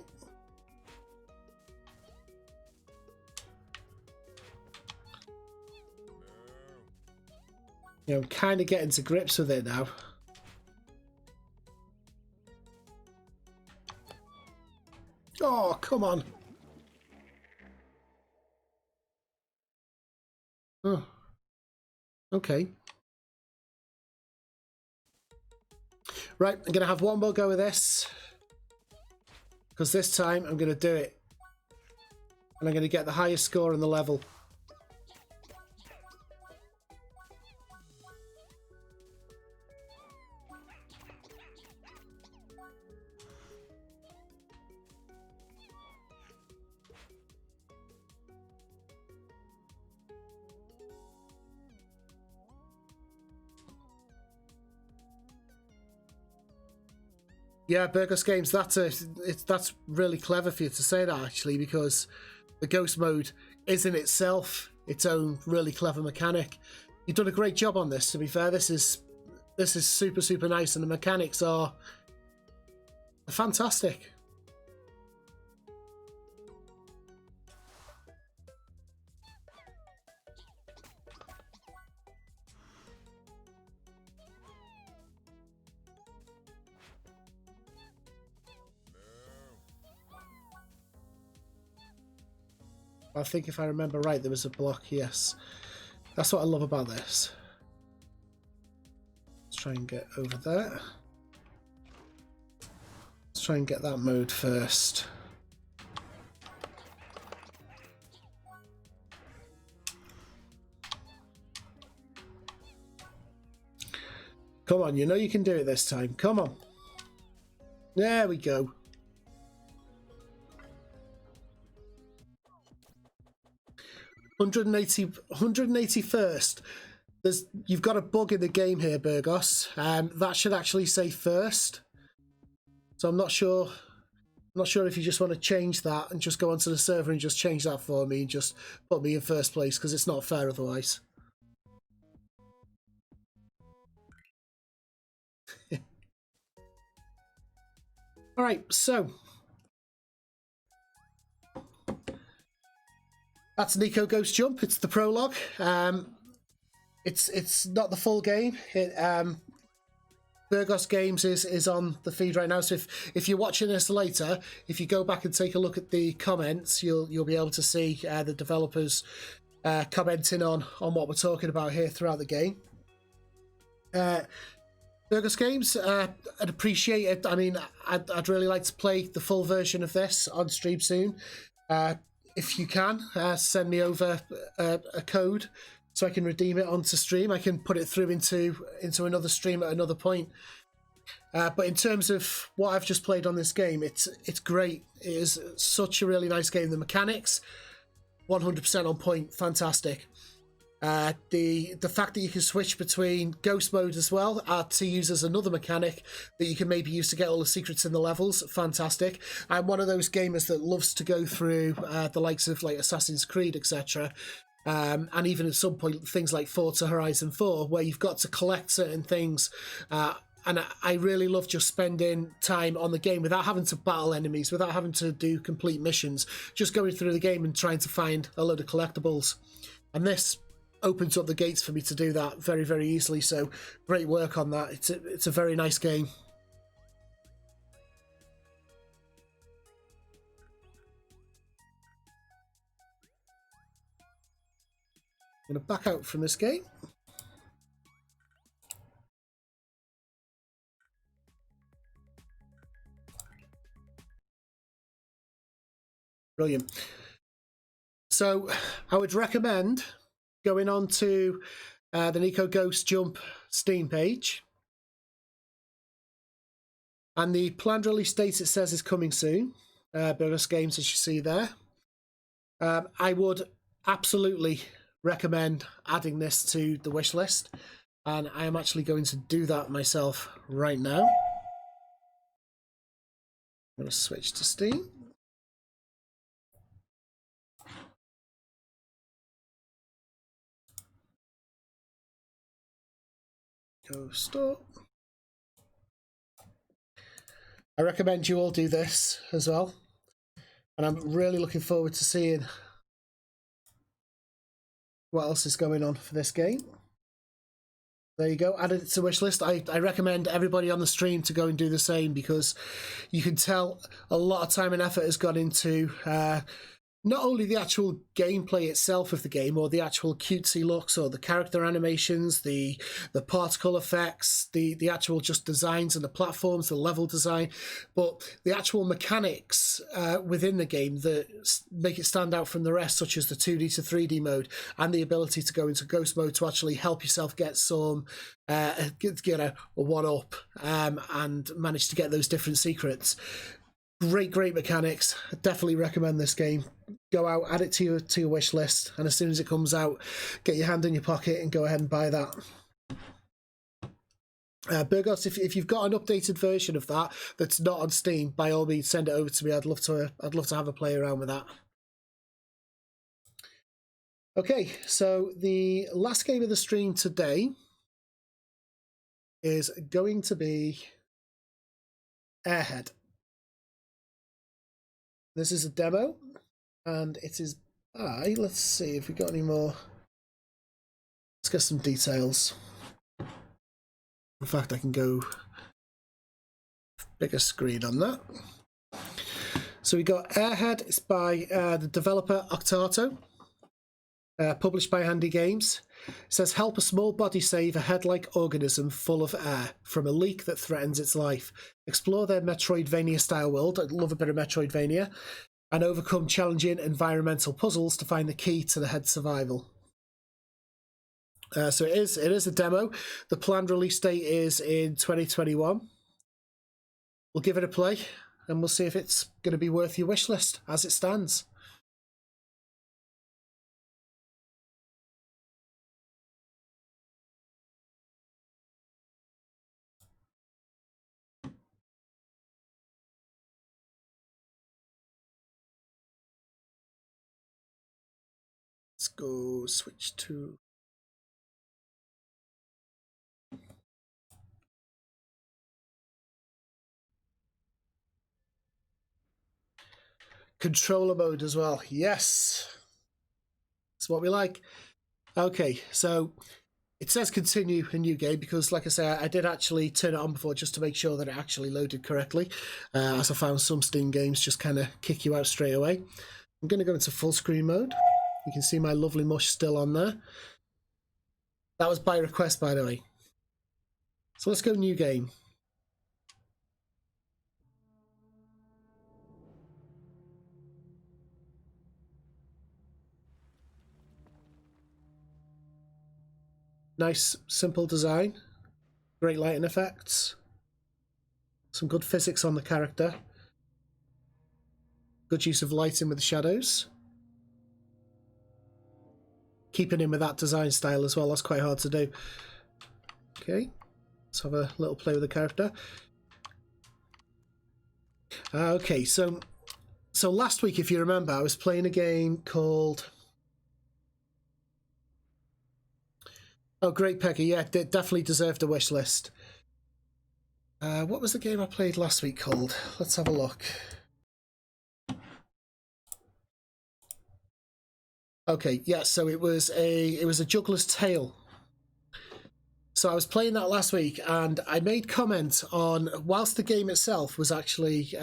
Yeah, I'm kind of getting to grips with it now. Oh, come on. Oh. Okay. Right, I'm going to have one more go with this. Because this time I'm going to do it. And I'm going to get the highest score in the level. Yeah, Burgos Games, that's really clever for you to say that, actually, because the ghost mode is in itself its own really clever mechanic. You've done a great job on this, to be fair. This is super nice, and the mechanics are fantastic. I think if I remember right, there was a block, yes. That's what I love about this. Let's try and get over there. Let's try and get that mode first. Come on, you know you can do it this time. Come on. There we go. $181st. You've got a bug in the game here, Burgos. That should actually say first. So I'm not sure if you just want to change that and just go onto the server and just change that for me and just put me in first place, because it's not fair otherwise. All right, so that's Neko Ghost Jump. It's the prologue. it's not the full game. Burgos Games is on the feed right now, so if you're watching this later, if you go back and take a look at the comments, you'll be able to see the developers commenting on what we're talking about here throughout the game. Burgos Games, I'd appreciate it. I mean, I'd really like to play the full version of this on stream soon. If you can, send me over a code so I can redeem it onto stream. I can put it through into another stream at another point. But in terms of what I've just played on this game, it's great. It is such a really nice game. The mechanics, 100% on point, fantastic. The fact that you can switch between ghost mode as well to use as another mechanic that you can maybe use to get all the secrets in the levels, fantastic. I'm one of those gamers that loves to go through the likes of like Assassin's Creed, etc. And even at some point things like Forza Horizon 4, where you've got to collect certain things. And I really love just spending time on the game without having to battle enemies, without having to do complete missions, just going through the game and trying to find a load of collectibles. And this opens up the gates for me to do that very, very easily. So great work on that. It's a very nice game. I'm going to back out from this game. Brilliant. So I would recommend going on to the Neko Ghost Jump Steam page. And the planned release date, it says, is coming soon. Burgos Games, as you see there. I would absolutely recommend adding this to the wish list. And I am actually going to do that myself right now. I'm going to switch to Steam. Go store. I recommend you all do this as well. And I'm really looking forward to seeing what else is going on for this game. There you go, added it to wish list. I recommend everybody on the stream to go and do the same, because you can tell a lot of time and effort has gone into not only the actual gameplay itself of the game, or the actual cutesy looks, or the character animations, the particle effects, the actual just designs and the platforms, the level design, but the actual mechanics within the game that make it stand out from the rest, such as the 2D to 3D mode, and the ability to go into ghost mode to actually help yourself get some get a one-up and manage to get those different secrets. Great mechanics. I definitely recommend this game. Go out, add it to your wish list, and as soon as it comes out, get your hand in your pocket and go ahead and buy that. Burgos, if you've got an updated version of that that's not on Steam, by all means send it over to me. I'd love to have a play around with that. Okay, so the last game of the stream today is going to be Airhead. This is a demo, and it is by, let's see if we got any more. Let's get some details. In fact, I can go bigger screen on that. So we got Airhead. It's by the developer Octato, published by Handy Games. It says, help a small body save a head-like organism full of air from a leak that threatens its life. Explore their Metroidvania-style world. I love a bit of Metroidvania. And overcome challenging environmental puzzles to find the key to the head's survival. So it is a demo. The planned release date is in 2021. We'll give it a play, and we'll see if it's going to be worth your wish list as it stands. Let's go switch to... controller mode as well. Yes, that's what we like. Okay, so It says continue a new game because, like I say, I did actually turn it on before just to make sure that it actually loaded correctly, as I found some Steam games just kind of kick you out straight away. I'm going to go into full screen mode. You can see my lovely mush still on there. That was by request, by the way. So let's go new game. Nice, simple design. Great lighting effects. Some good physics on the character. Good use of lighting with the shadows. Keeping in with that design style as well, that's quite hard to do. Okay, let's have a little play with the character. Okay, so last week, if you remember, I was playing a game called... Oh, great, Peggy. Yeah, it definitely deserved a wish list. What was the game I played last week called? Let's have a look. Okay, yeah, so it was a Juggler's Tale. So I was playing that last week, and I made comment on, whilst the game itself was actually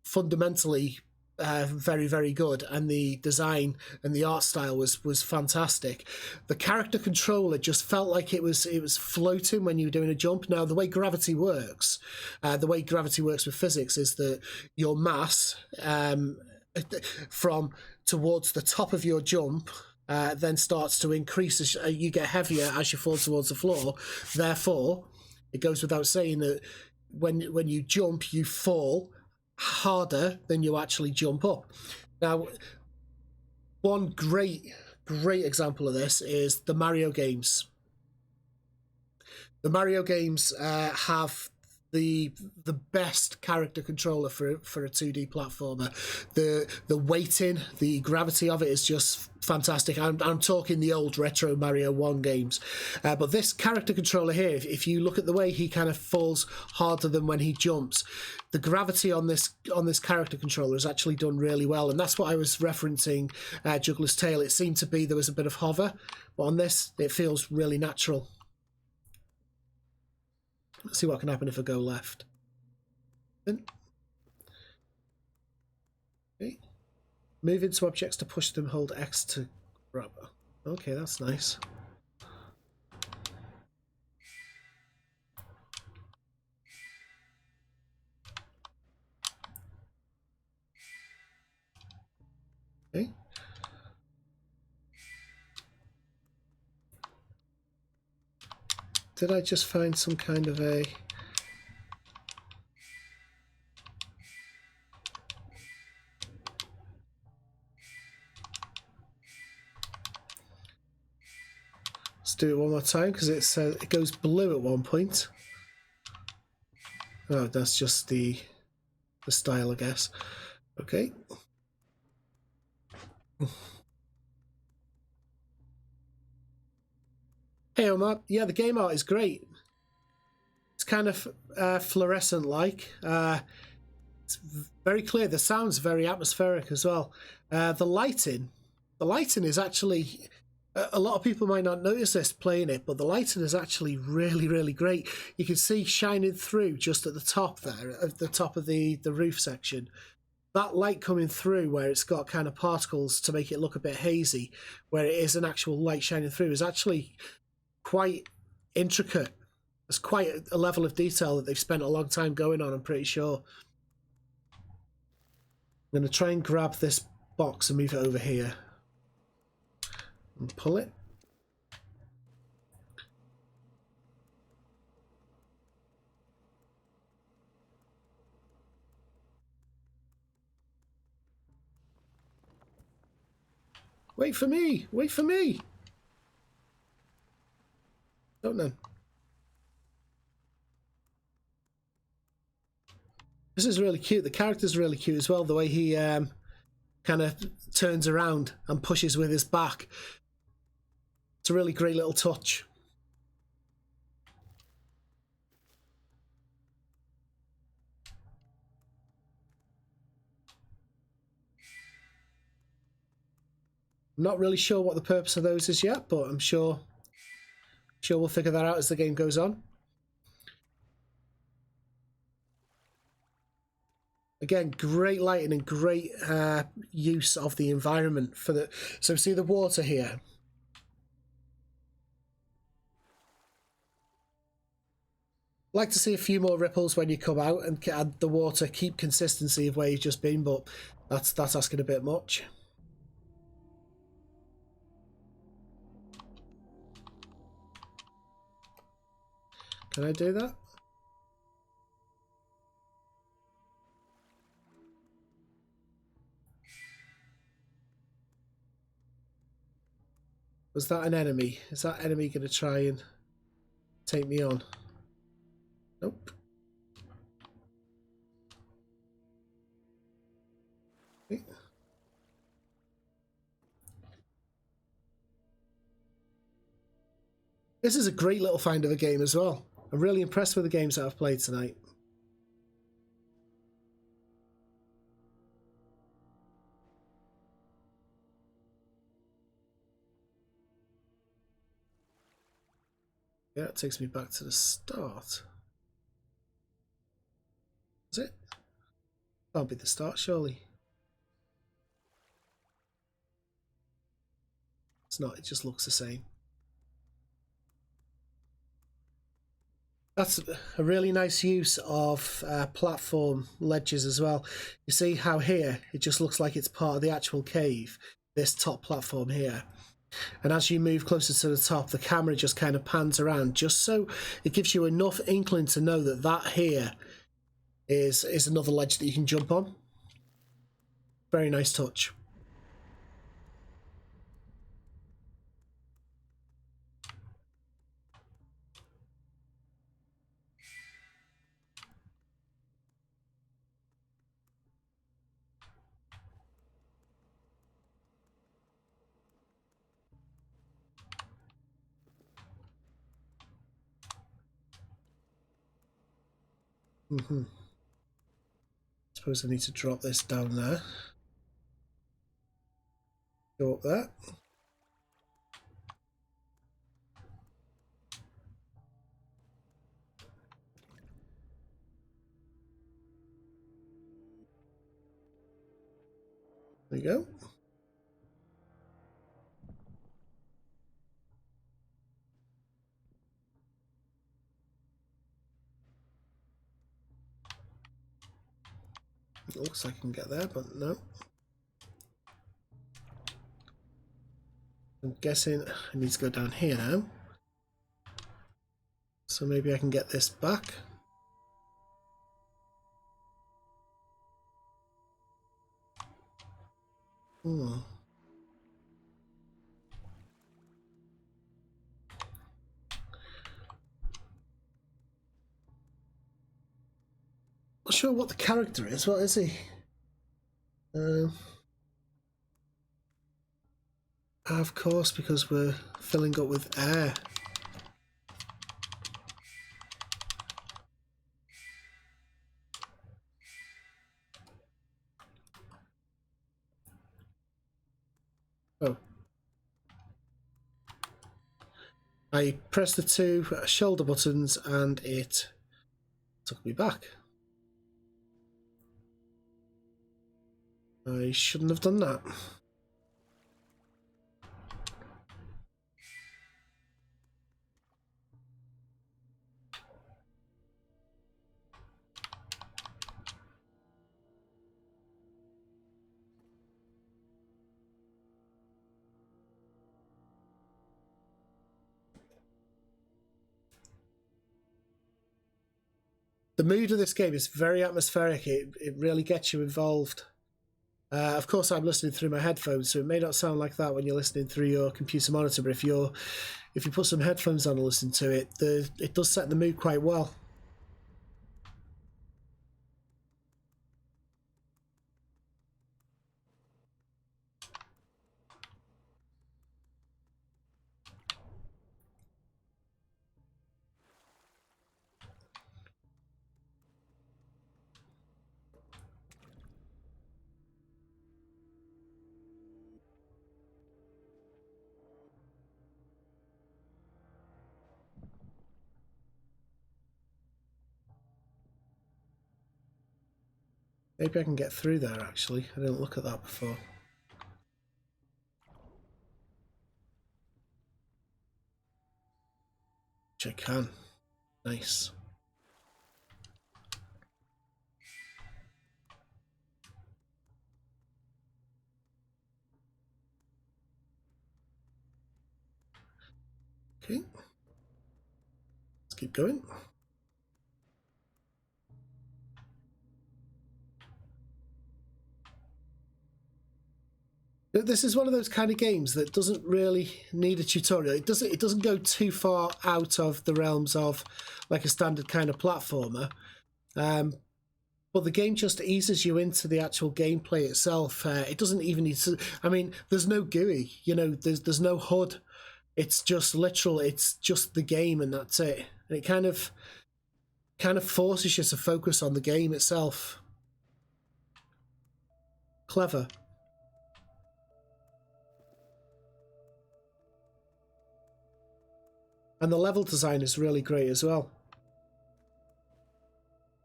fundamentally very, very good, and the design and the art style was fantastic, the character controller just felt like it was floating when you were doing a jump. Now, the way gravity works with physics is that your mass from towards the top of your jump then starts to increase as you get heavier as you fall towards the floor. Therefore, it goes without saying that when you jump, you fall harder than you actually jump up. Now, one great example of this is the Mario games. The Mario games have the best character controller for a 2D platformer. The weighting, the gravity of it is just fantastic. I'm talking the old retro Mario 1 games, but this character controller here, if you look at the way he kind of falls harder than when he jumps, the gravity on this character controller is actually done really well, and that's what I was referencing. Juggler's Tale, it seemed to be there was a bit of hover, but on this it feels really natural. Let's see what can happen if I go left. Okay. Move into objects to push them, hold X to grab. Okay, that's nice. Okay. Did I just find some kind of a... Let's do it one more time, because it says it goes blue at one point. Oh, that's just the style, I guess. Okay. Hey, Omar. Yeah, the game art is great. It's kind of fluorescent-like. It's very clear. The sound's very atmospheric as well. The lighting is actually... A lot of people might not notice this playing it, but the lighting is actually really, really great. You can see shining through just at the top there, at the top of the roof section. That light coming through where it's got kind of particles to make it look a bit hazy, where it is an actual light shining through, is actually quite intricate. It's quite a level of detail that they've spent a long time going on, I'm pretty sure. I'm going to try and grab this box and move it over here. And pull it. Wait for me! Wait for me! Don't know. This is really cute. The character's really cute as well. The way he kind of turns around and pushes with his back. It's a really great little touch. I'm not really sure what the purpose of those is yet, but I'm sure Sure, we'll figure that out as the game goes on. Again, great lighting and great use of the environment for the. So see the water here. Like to see a few more ripples when you come out and add the water, keep consistency of where you've just been, but that's asking a bit much. Can I do that? Was that an enemy? Is that enemy going to try and take me on? Nope. This is a great little find of a game as well. I'm really impressed with the games that I've played tonight. Yeah, it takes me back to the start. Is it? Can't be the start, surely. It's not, it just looks the same. That's a really nice use of platform ledges as well. You see how here it just looks like it's part of the actual cave, this top platform here. And as you move closer to the top, the camera just kind of pans around, just so it gives you enough inkling to know that that here is another ledge that you can jump on. Very nice touch. Suppose I need to drop this down there. Go up there. There you go. It looks like I can get there, but no. I'm guessing I need to go down here now. So maybe I can get this back. Not sure what the character is. What is he? Of course, because we're filling up with air. Oh. I pressed the two shoulder buttons and it took me back. I shouldn't have done that. The mood of this game is very atmospheric. It really gets you involved. Of course, I'm listening through my headphones, so it may not sound like that when you're listening through your computer monitor. But if you put some headphones on and listen to it, it does set the mood quite well. Maybe I can get through there, actually. I didn't look at that before. Which I can. Nice. Okay. Let's keep going. This is one of those kind of games that doesn't really need a tutorial. It doesn't go too far out of the realms of like a standard kind of platformer. But the game just eases you into the actual gameplay itself. It doesn't even need to. I mean, there's no GUI. You know, there's no HUD. It's just literal. It's just the game, and that's it. And it kind of forces you to focus on the game itself. Clever. And the level design is really great as well.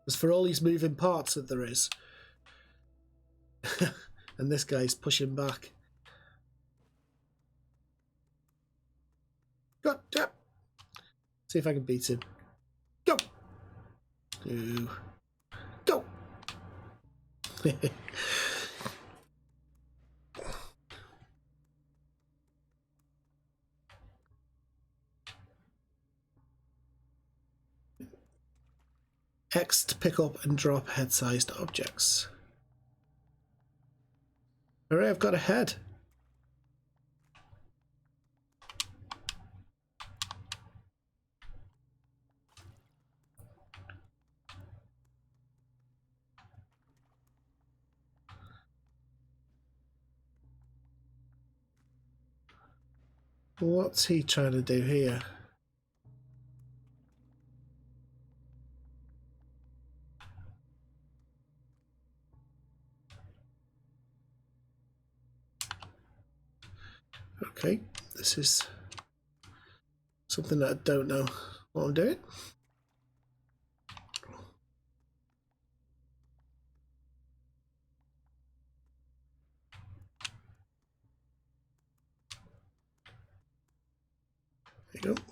As for all these moving parts that there is. And this guy's pushing back. Go! Yep. See if I can beat him. Go! Ooh. Go! X to pick up and drop head-sized objects. Alright, I've got a head. What's he trying to do here? Okay, this is something that I don't know what I'm doing. There you go.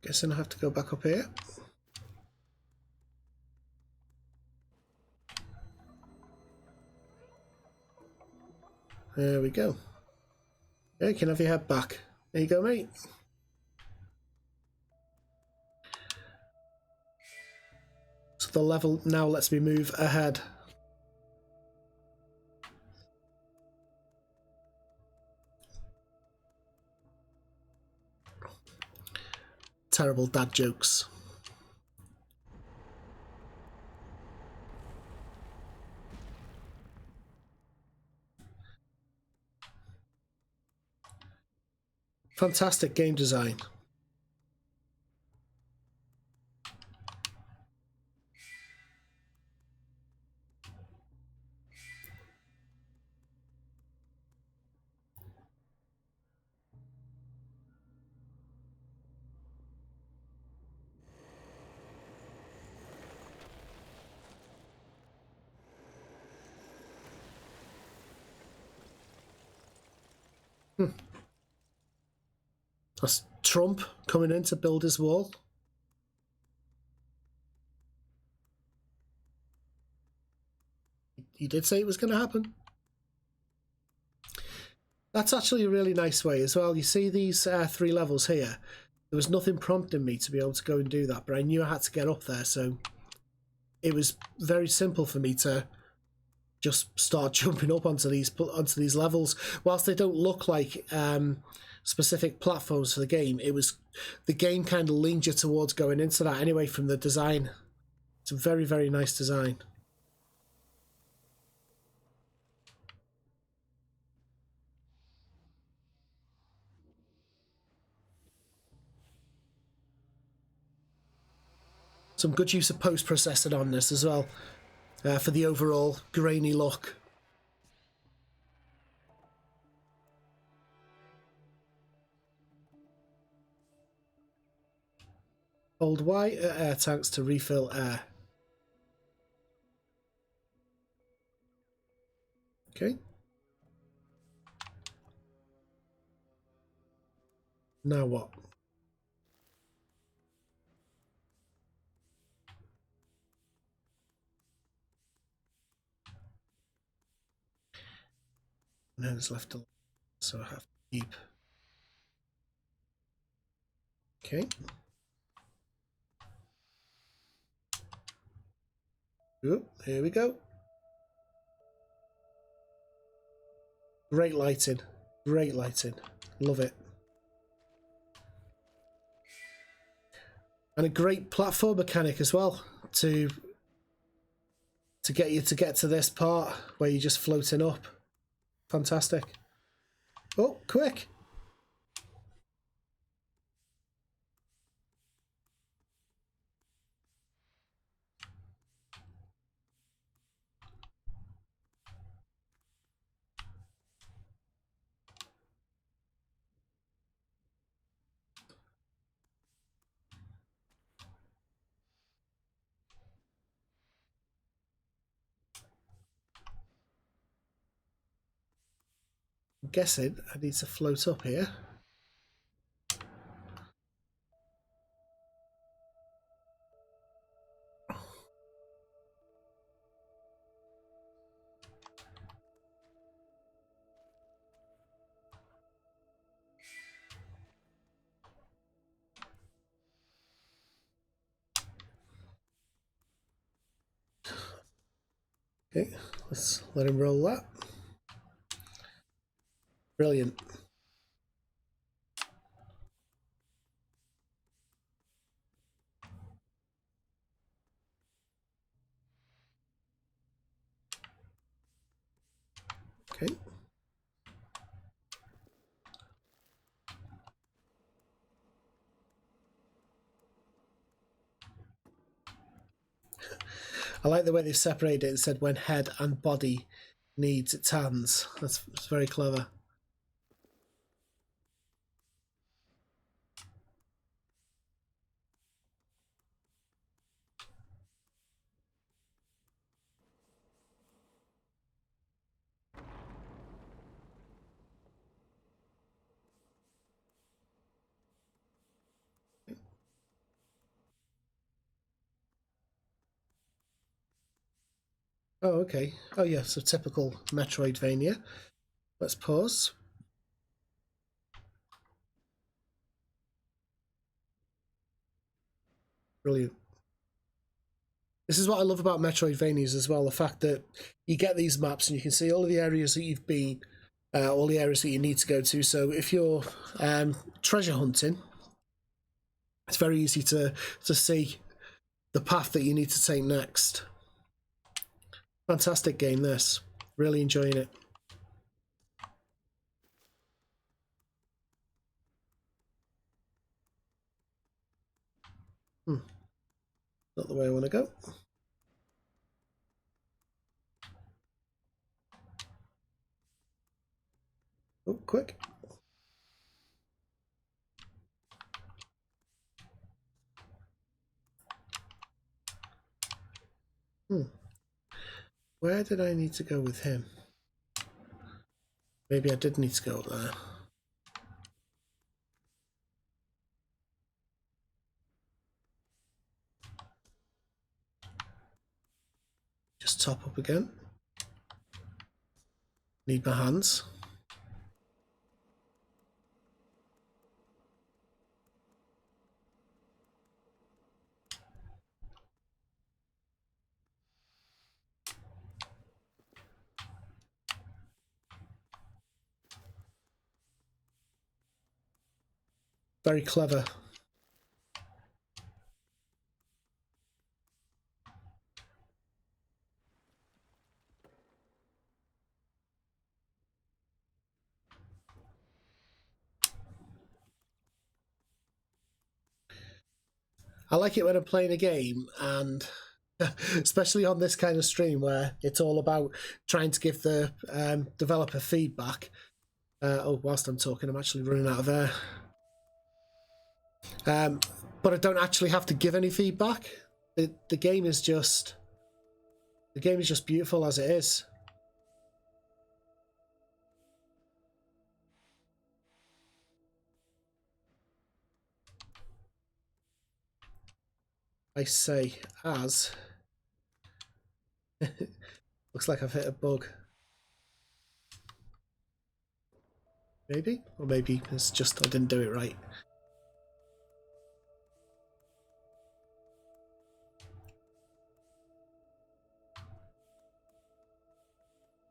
Guessing I have to go back up here. There we go. Yeah, you can have your head back. There you go, mate. So the level now lets me move ahead. Terrible dad jokes. Fantastic game design. That's Trump coming in to build his wall. He did say it was going to happen. That's actually a really nice way as well. You see these 3 levels here. There was nothing prompting me to be able to go and do that, but I knew I had to get up there, so it was very simple for me to just start jumping up onto these levels. Whilst they don't look like specific platforms for the game, the game kind of leaned you towards going into that anyway from the design. It's a very, very nice design. Some good use of post-processing on this as well. for the overall grainy look. Hold Y at air tanks to refill air. Okay. Now what? And then it's left alone, so I have to keep. Okay. Ooh, here we go. Great lighting. Great lighting. Love it. And a great platform mechanic as well to get you to get to this part where you're just floating up. Fantastic. Oh, quick. I'm guessing I need to float up here. Okay, let's let him roll that. Brilliant. Okay. I like the way they've separated it and said when head and body needs tans. That's very clever. Oh, okay. Oh, yeah, so typical Metroidvania. Let's pause. Brilliant. This is what I love about Metroidvanias as well, the fact that you get these maps and you can see all of the areas that you've been, all the areas that you need to go to. So if you're treasure hunting, it's very easy to see the path that you need to take next. Fantastic game, this. Really enjoying it. Not the way I want to go. Oh, quick. Where did I need to go with him? Maybe I did need to go there. Just top up again. Need my hands. Very clever. I like it when I'm playing a game and especially on this kind of stream where it's all about trying to give the developer feedback. Oh, whilst I'm talking, I'm actually running out of air. But I don't actually have to give any feedback. The game is just beautiful as it is. I say as. Looks like I've hit a bug. Maybe? Or maybe it's just I didn't do it right.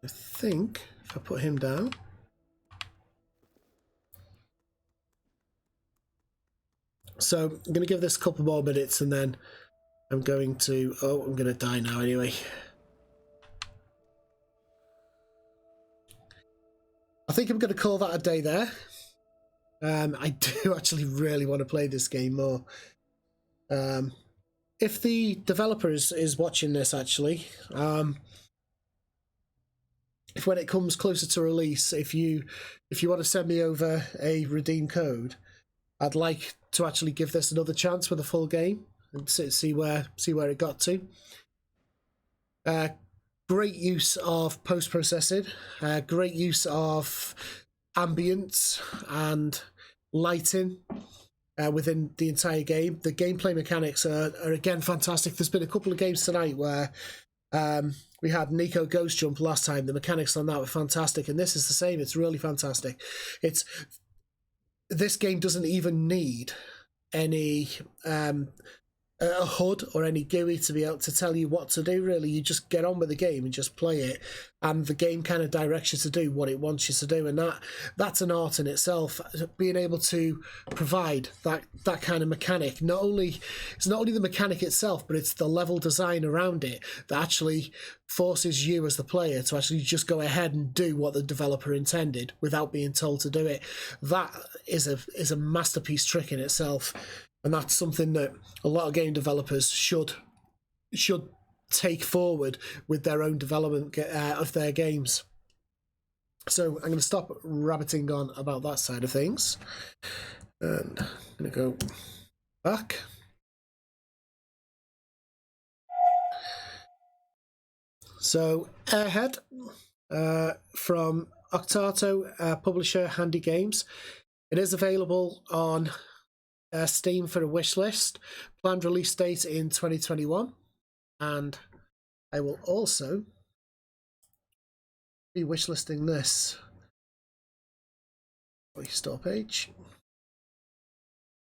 I think if I put him down. So I'm going to give this a couple more minutes and then I'm going to... Oh, I'm going to die now anyway. I think I'm going to call that a day there. I do actually really want to play this game more. If the developer is watching this, actually, if when it comes closer to release, if you want to send me over a redeem code, I'd like to actually give this another chance with a full game and see where it got to. Great use of post-processing, great use of ambience and lighting within the entire game. The gameplay mechanics are again fantastic. There's been a couple of games tonight where we had Neko Ghost Jump last time. The mechanics on that were fantastic, and this is the same. It's really fantastic. This game doesn't even need any a HUD or any GUI to be able to tell you what to do. Really, you just get on with the game and just play it, and the game kind of directs you to do what it wants you to do, and that's an art in itself. Being able to provide that kind of mechanic, it's not only the mechanic itself, but it's the level design around it that actually forces you as the player to actually just go ahead and do what the developer intended without being told to do it. That is a masterpiece trick in itself. And that's something that a lot of game developers should take forward with their own development of their games. So I'm going to stop rabbiting on about that side of things. And I'm going to go back. So Airhead from Octato, publisher Handy Games. It is available on Steam for a wish list. Planned release date in 2021, and I will also be wishlisting this on your store page.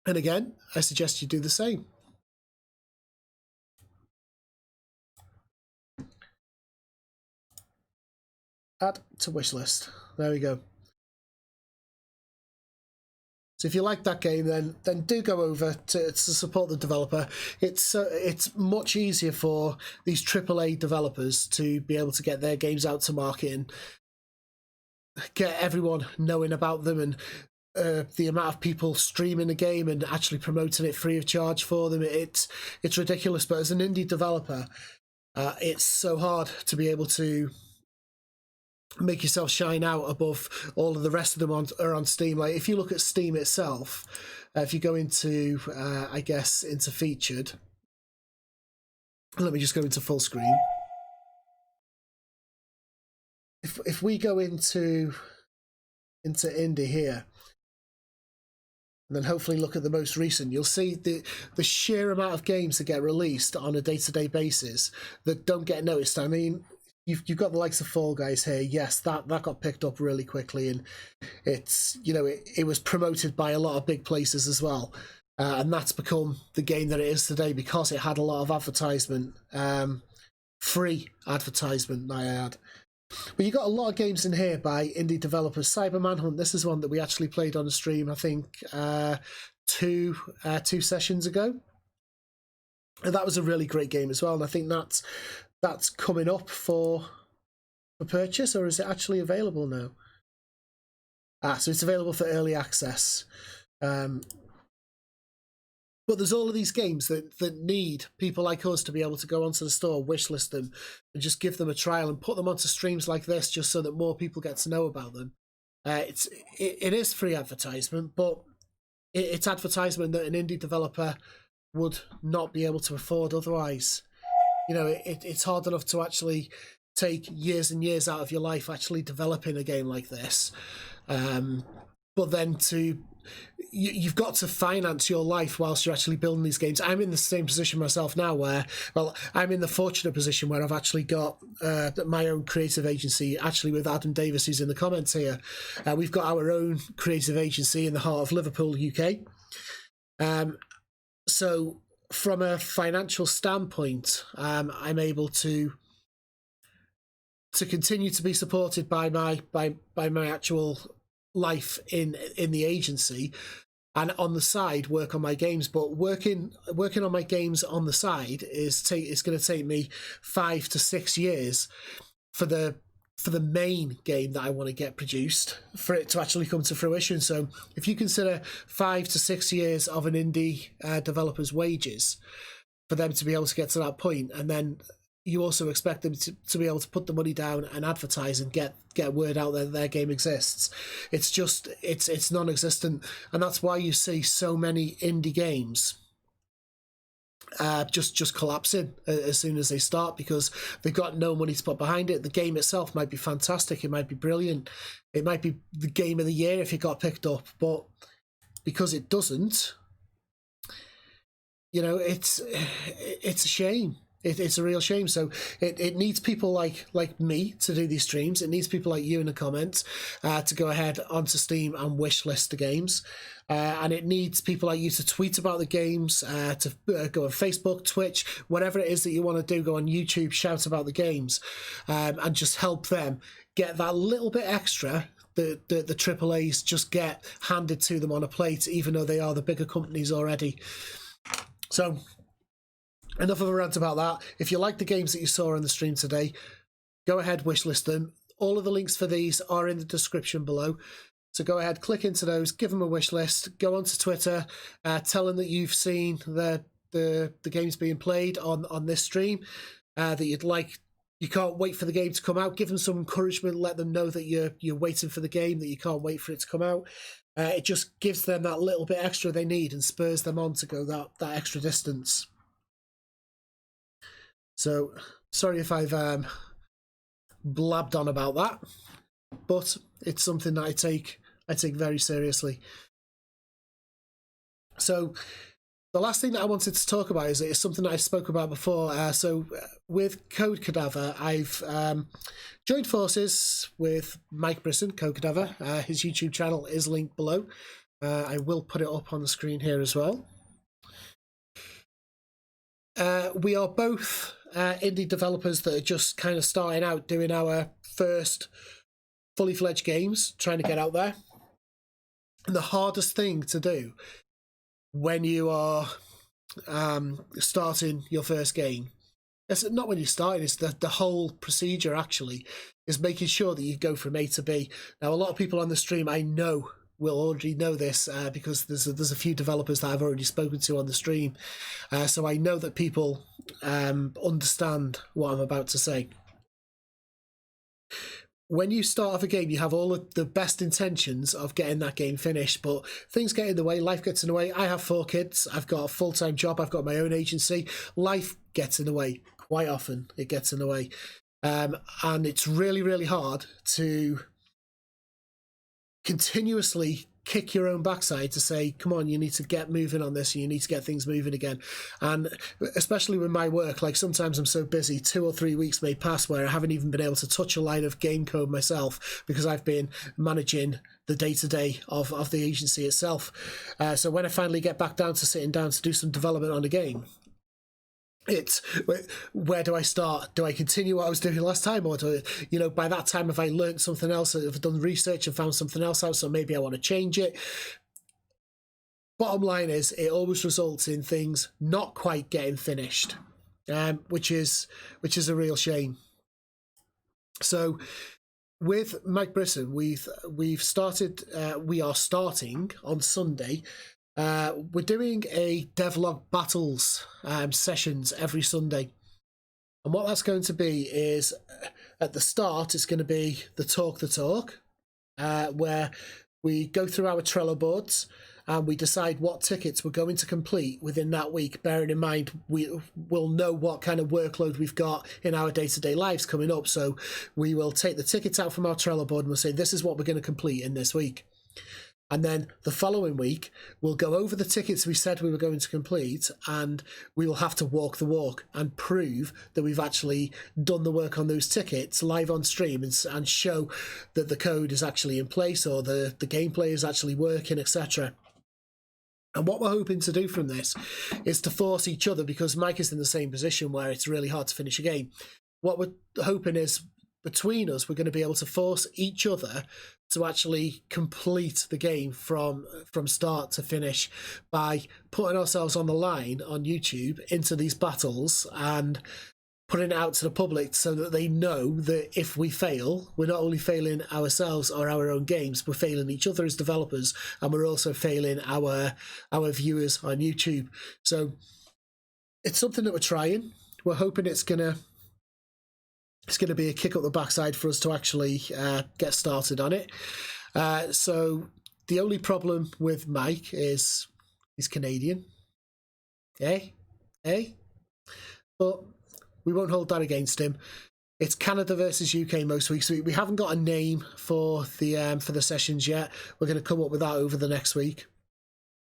And again, I suggest you do the same. Add to wish list. There we go. So if you like that game, then do go over to support the developer. It's much easier for these AAA developers to be able to get their games out to market and get everyone knowing about them, and the amount of people streaming the game and actually promoting it free of charge for them. It's ridiculous. But as an indie developer, it's so hard to be able to make yourself shine out above all of the rest of them are on Steam. Like if you look at Steam itself, if you go into I guess into featured, let me just go into full screen. If we go into indie here, and then hopefully look at the most recent, you'll see the sheer amount of games that get released on a day-to-day basis that don't get noticed. I mean, You've got the likes of Fall Guys here. Yes, that got picked up really quickly, and it's it was promoted by a lot of big places as well, and that's become the game that it is today because it had a lot of advertisement, free advertisement, I add. But you got a lot of games in here by indie developers. Cyber Manhunt. This is one that we actually played on the stream. I think two sessions ago, and that was a really great game as well. And I think that's coming up for purchase, or is it actually available now? So it's available for early access. But there's all of these games that need people like us to be able to go onto the store, wishlist them, and just give them a trial and put them onto streams like this, just so that more people get to know about them. It is free advertisement, but it's advertisement that an indie developer would not be able to afford otherwise. You know, it's hard enough to actually take years and years out of your life actually developing a game like this. But then you've got to finance your life whilst you're actually building these games. I'm in the same position myself now where, well, I'm in the fortunate position where I've actually got my own creative agency, actually with Adam Davis, who's in the comments here. We've got our own creative agency in the heart of Liverpool, UK. So from a financial standpoint, I'm able to continue to be supported by my actual life in the agency, and on the side work on my games. But working on my games on the side is going to take me 5 to 6 years for the main game that I want to get produced, for it to actually come to fruition. So if you consider 5 to 6 years of an indie developer's wages for them to be able to get to that point, and then you also expect them to be able to put the money down and advertise and get word out that their game exists. It's non-existent, and that's why you see so many indie games just collapsing as soon as they start, because they've got no money to put behind it. The game itself might be fantastic, it might be brilliant, it might be the game of the year if it got picked up, but because it doesn't, you know, it's a shame. It's a real shame. So it needs people like me to do these streams. It needs people like you in the comments to go ahead onto Steam and wish list the games. And it needs people like you to tweet about the games, to go on Facebook, Twitch, whatever it is that you want to do. Go on YouTube, shout about the games, and just help them get that little bit extra the AAAs just get handed to them on a plate, even though they are the bigger companies already. So enough of a rant about that. If you like the games that you saw on the stream today, go ahead, wishlist them. All of the links for these are in the description below. So go ahead, click into those, give them a wish list, go onto Twitter, tell them that you've seen the games being played on this stream, that you can't wait for the game to come out. Give them some encouragement, let them know that you're waiting for the game, that you can't wait for it to come out. It just gives them that little bit extra they need and spurs them on to go that extra distance. So, sorry if I've blabbed on about that, but it's something that I take very seriously. So, the last thing that I wanted to talk about is something that I spoke about before. So, with Code Cadaver, I've joined forces with Mike Brisson, Code Cadaver. His YouTube channel is linked below. I will put it up on the screen here as well. We are both indie developers that are just kind of starting out doing our first fully fledged games, trying to get out there. And the hardest thing to do when you are starting your first game, it's not when you're starting, it's the whole procedure actually, is making sure that you go from A to B. Now, a lot of people on the stream I know will already know this because there's a few developers that I've already spoken to on the stream. So I know that people understand what I'm about to say. When you start off a game, you have all of the best intentions of getting that game finished, but things get in the way, life gets in the way. I have 4 kids, I've got a full-time job, I've got my own agency. Life gets in the way. Quite often it gets in the way. And it's really, really hard to continuously kick your own backside to say, come on, you need to get moving on this, and you need to get things moving again. And especially with my work, like sometimes I'm so busy, 2 or 3 weeks may pass where I haven't even been able to touch a line of game code myself because I've been managing the day-to-day of the agency itself. So when I finally get back down to sitting down to do some development on a game, it's where do I start? Do I continue what I was doing last time, or do I, you know, by that time have I learned something else, have I done research and found something else out, so maybe I want to change it? Bottom line is, it always results in things not quite getting finished, which is a real shame. So with Mike Brisson, we are starting on Sunday We're doing a devlog battles sessions every Sunday. And what that's going to be is, at the start, it's going to be the talk, where we go through our Trello boards and we decide what tickets we're going to complete within that week, bearing in mind we will know what kind of workload we've got in our day-to-day lives coming up. So we will take the tickets out from our Trello board and we'll say, this is what we're going to complete in this week. And then the following week, we'll go over the tickets we said we were going to complete, and we will have to walk the walk and prove that we've actually done the work on those tickets live on stream, and show that the code is actually in place, or the gameplay is actually working, etc. And what we're hoping to do from this is to force each other, because Mike is in the same position where it's really hard to finish a game. What we're hoping is, between us, we're going to be able to force each other to actually complete the game from start to finish by putting ourselves on the line on YouTube into these battles and putting it out to the public, so that they know that if we fail, we're not only failing ourselves or our own games, we're failing each other as developers, and we're also failing our viewers on YouTube. So it's something that we're trying. We're hoping it's going to be a kick up the backside for us to actually get started on it. So the only problem with Mike is he's Canadian. But we won't hold that against him. It's Canada versus UK most weeks. We haven't got a name for the sessions yet. We're going to come up with that over the next week.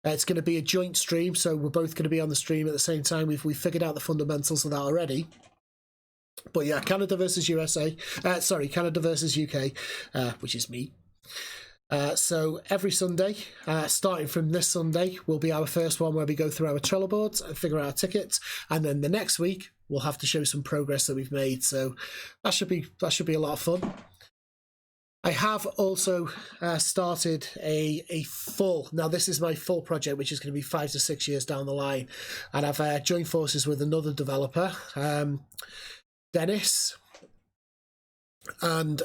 It's going to be a joint stream, so we're both going to be on the stream at the same time. We've figured out the fundamentals of that already. But yeah, Canada versus Canada versus UK, which is me. So every Sunday, starting from this Sunday, will be our first one where we go through our Trello boards and figure out our tickets. And then the next week, we'll have to show some progress that we've made. So that should be a lot of fun. I have also started a full, now this is my full project, which is going to be 5 to 6 years down the line. And I've joined forces with another developer, Dennis, and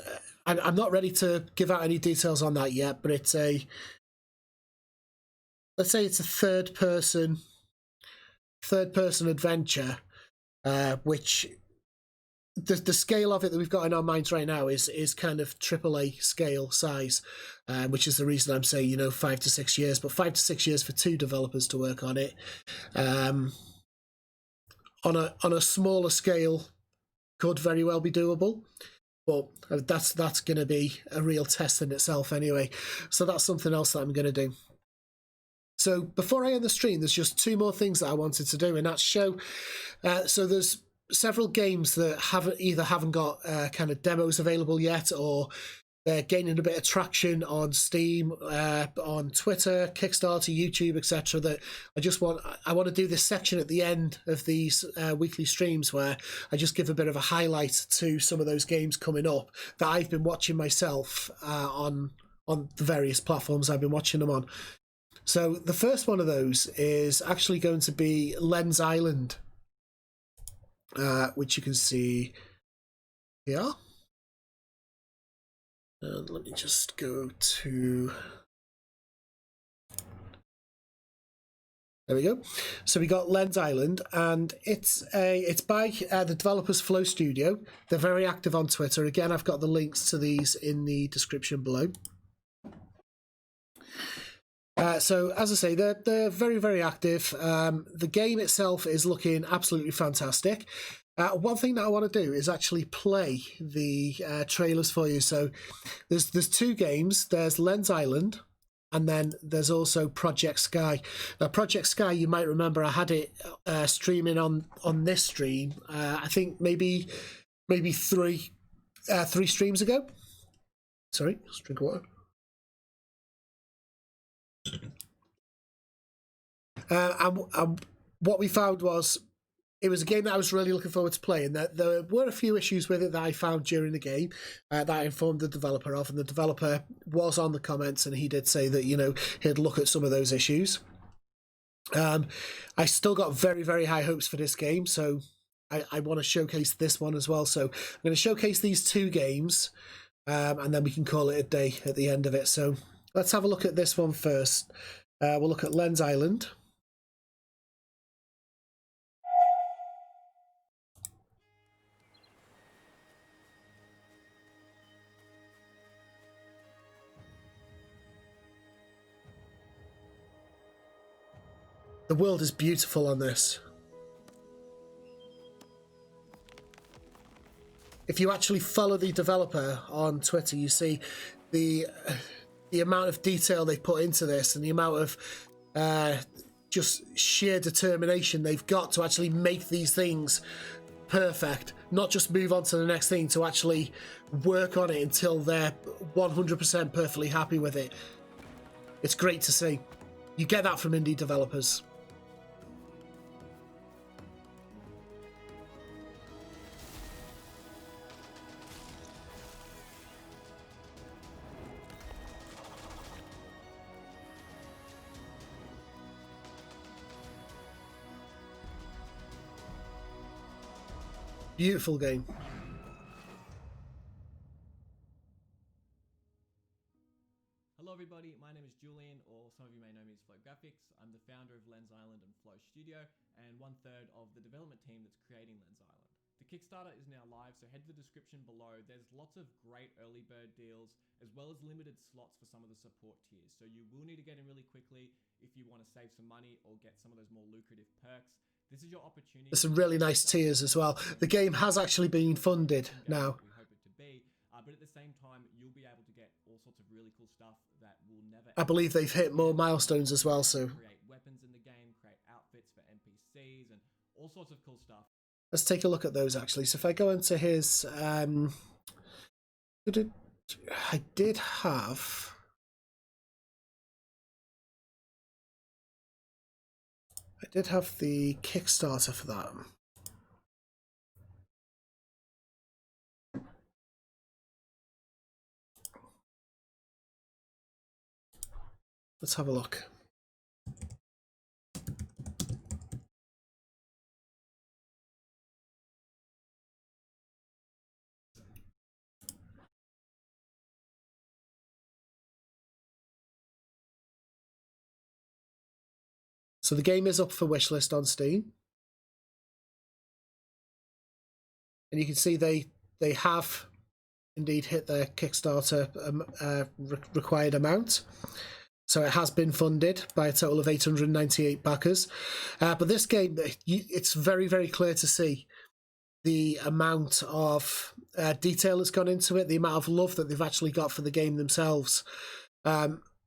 I'm not ready to give out any details on that yet, but let's say it's a third person adventure, which the scale of it that we've got in our minds right now is kind of AAA scale size, which is the reason I'm saying 5 to 6 years, but 5 to 6 years for 2 developers to work on it, on a smaller scale, could very well be doable, but that's going to be a real test in itself anyway. So that's something else that I'm going to do. So before I end the stream, there's just 2 more things that I wanted to do, and that's show. So there's several games that haven't got kind of demos available yet, or they're gaining a bit of traction on Steam, on Twitter, Kickstarter, YouTube, etc. That I want to do this section at the end of these weekly streams where I just give a bit of a highlight to some of those games coming up that I've been watching myself on the various platforms I've been watching them on. So the first one of those is actually going to be Lens Island, which you can see here. And let me just go to... There we go. So we got Lens Island, and it's by the developers Flow Studio. They're very active on Twitter. Again, I've got the links to these in the description below. So as I say, they're very, very active. The game itself is looking absolutely fantastic. One thing that I want to do is actually play the trailers for you. So there's 2 games. There's Lens Island, and then there's also Project Sky. Now, Project Sky, you might remember I had it streaming on this stream. I think maybe 3 streams ago. Sorry, let's drink water. And what we found was, it was a game that I was really looking forward to playing. There were a few issues with it that I found during the game that I informed the developer of, and the developer was on the comments, and he did say that he'd look at some of those issues. I still got very, very high hopes for this game, so I want to showcase this one as well. So I'm going to showcase these 2 games, and then we can call it a day at the end of it. So let's have a look at this one first. We'll look at Lens Island. The world is beautiful on this. If you actually follow the developer on Twitter, you see the amount of detail they put into this and the amount of just sheer determination they've got to actually make these things perfect, not just move on to the next thing, to actually work on it until they're 100% perfectly happy with it. It's great to see. You get that from indie developers. Beautiful game. Hello everybody, my name is Julian, or some of you may know me as Flow Graphics. I'm the founder of Lens Island and Flow Studio, and 1/3 of the development team that's creating Lens Island. The Kickstarter is now live, so head to the description below. There's lots of great early bird deals, as well as limited slots for some of the support tiers. So you will need to get in really quickly if you want to save some money or get some of those more lucrative perks. This is your opportunity. There's some really nice tiers as well. The game has actually been funded now. We hope it to be, but at the same time, you'll be able to get all sorts of really cool stuff that will never. I believe they've hit more milestones as well. So create weapons in the game, create outfits for NPCs, and all sorts of cool stuff. Let's take a look at those actually. So if I go into his, I did have. The Kickstarter for that. Let's have a look. So the game is up for wishlist on Steam, and you can see they have indeed hit their Kickstarter required amount. So it has been funded by a total of 898 backers. But this game, it's very, very clear to see the amount of detail that's gone into it, the amount of love that they've actually got for the game themselves.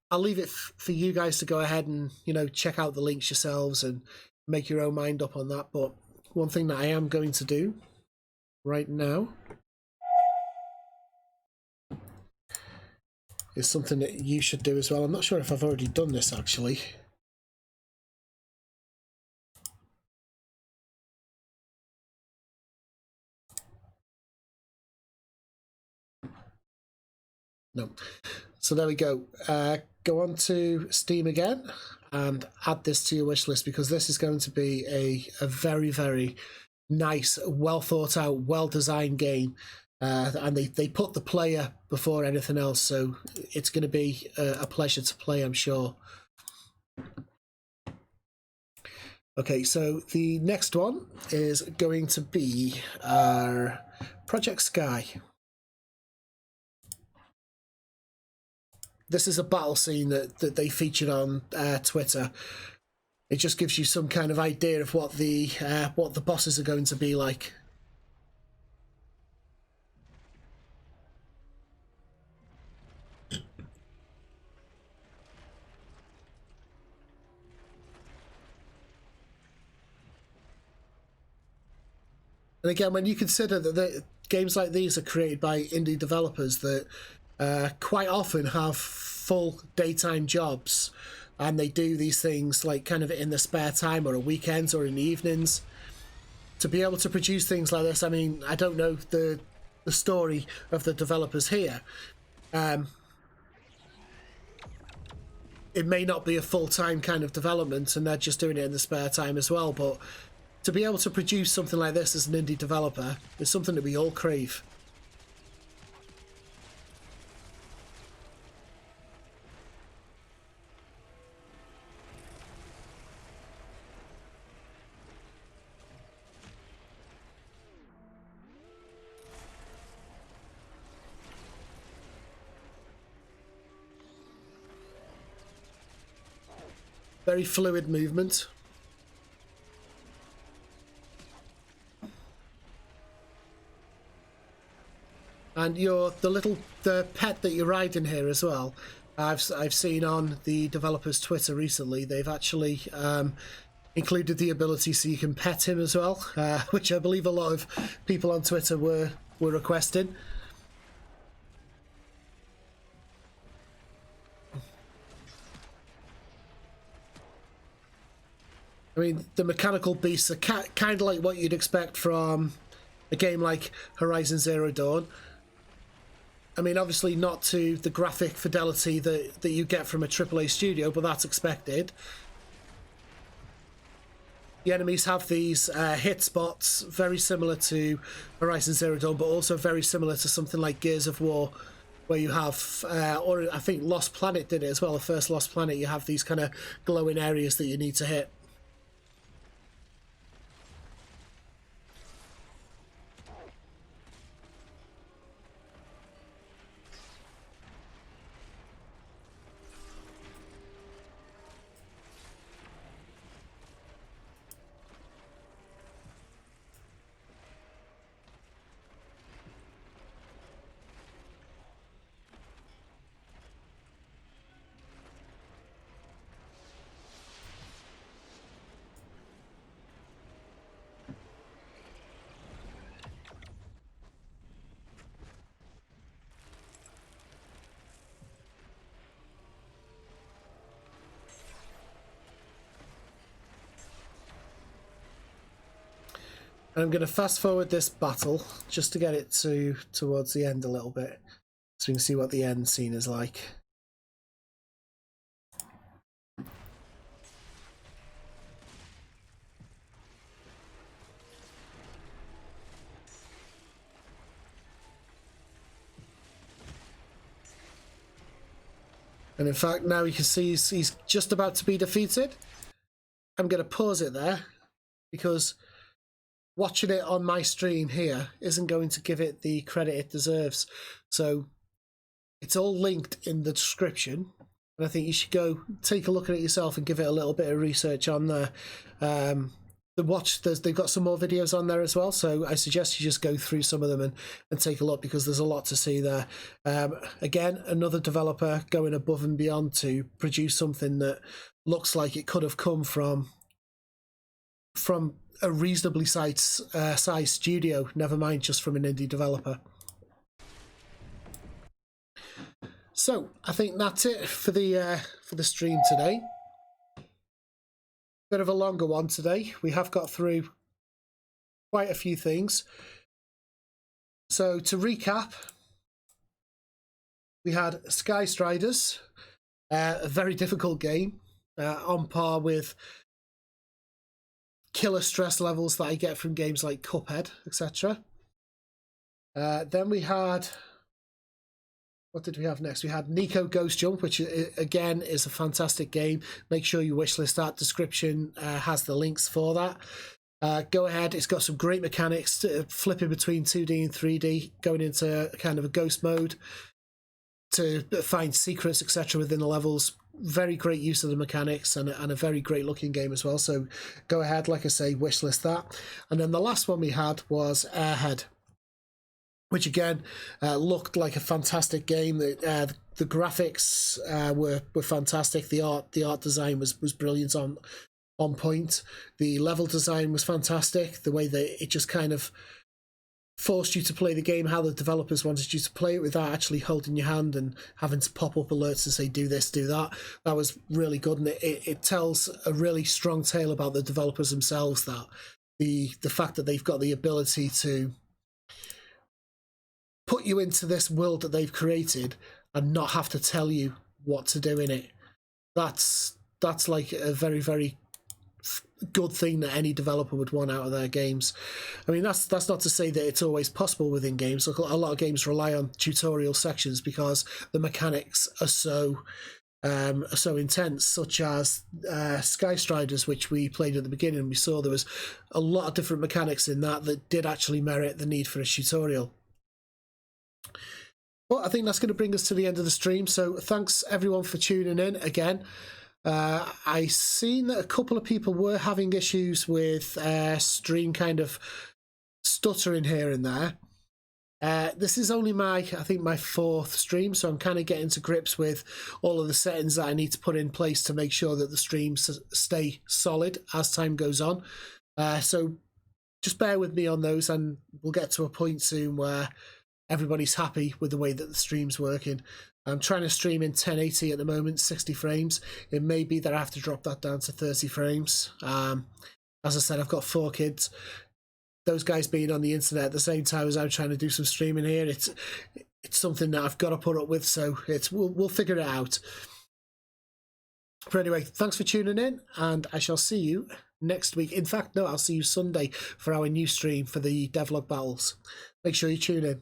I'll leave it for you guys to go ahead and, check out the links yourselves and make your own mind up on that. But one thing that I am going to do right now is something that you should do as well. I'm not sure if I've already done this actually. No. So there we go. Go on to Steam again and add this to your wish list, because this is going to be a very, very nice, well thought out, well designed game. And they put the player before anything else, so it's going to be a pleasure to play, I'm sure. Okay, so the next one is going to be our Project Sky. This is a battle scene that they featured on Twitter. It just gives you some kind of idea of what the bosses are going to be like. And again, when you consider that games like these are created by indie developers that quite often have full daytime jobs, and they do these things like kind of in the spare time or on weekends or in the evenings, to be able to produce things like this. I mean, I don't know the story of the developers here. It may not be a full-time kind of development and they're just doing it in the spare time as well, but to be able to produce something like this as an indie developer is something that we all crave. Very fluid movement. And the pet that you're riding here as well. I've seen on the developer's Twitter recently, they've actually included the ability so you can pet him as well, which I believe a lot of people on Twitter were requesting. I mean, the mechanical beasts are kind of like what you'd expect from a game like Horizon Zero Dawn. I mean, obviously not to the graphic fidelity that you get from a AAA studio, but that's expected. The enemies have these hit spots, very similar to Horizon Zero Dawn, but also very similar to something like Gears of War, where you have, or I think Lost Planet did it as well, the first Lost Planet, you have these kind of glowing areas that you need to hit. And I'm going to fast forward this battle just to get it towards the end a little bit, so we can see what the end scene is like. And in fact, now you can see he's just about to be defeated. I'm going to pause it there because watching it on my stream here isn't going to give it the credit it deserves. So it's all linked in the description, and I think you should go take a look at it yourself and give it a little bit of research on there. They've got some more videos on there as well, so I suggest you just go through some of them and take a look, because there's a lot to see there. Again, another developer going above and beyond to produce something that looks like it could have come from a reasonably sized studio, never mind just from an indie developer. So I think that's it for the stream today. Bit of a longer one today. We have got through quite a few things. So to recap, we had Skystriders, a very difficult game, on par with killer stress levels that I get from games like Cuphead, etc. Then we had, what did we have next? We had Neko Ghost Jump, which again is a fantastic game. Make sure you wishlist that. Description has the links for that. Go ahead, it's got some great mechanics, flipping between 2D and 3D, going into kind of a ghost mode to find secrets, etc. within the levels. Very great use of the mechanics, and a very great looking game as well. So go ahead, like I say, wishlist that. And then the last one we had was Airhead, which again looked like a fantastic game. The graphics were fantastic. The art design was brilliant, on point. The level design was fantastic. The way that it just kind of forced you to play the game how the developers wanted you to play it, without actually holding your hand and having to pop up alerts and say do this, do that. That was really good, and it tells a really strong tale about the developers themselves, that the fact that they've got the ability to put you into this world that they've created and not have to tell you what to do in it. That's like a very, very good thing that any developer would want out of their games. I mean, that's not to say that it's always possible within games. A lot of games rely on tutorial sections because the mechanics are so intense, such as Skystriders, which we played at the beginning. We saw there was a lot of different mechanics in that did actually merit the need for a tutorial. Well, I think that's going to bring us to the end of the stream. So thanks everyone for tuning in again. I seen that a couple of people were having issues with stream kind of stuttering here and there. This is only I think my 4th stream, so I'm kind of getting to grips with all of the settings that I need to put in place to make sure that the streams stay solid as time goes on. So just bear with me on those, and we'll get to a point soon where everybody's happy with the way that the stream's working. I'm trying to stream in 1080 at the moment, 60 frames. It may be that I have to drop that down to 30 frames. As I said, I've got 4 kids. Those guys being on the internet at the same time as I'm trying to do some streaming here, it's something that I've got to put up with, so we'll figure it out. But anyway, thanks for tuning in, and I shall see you next week. In fact, no, I'll see you Sunday for our new stream for the devlog battles. Make sure you tune in.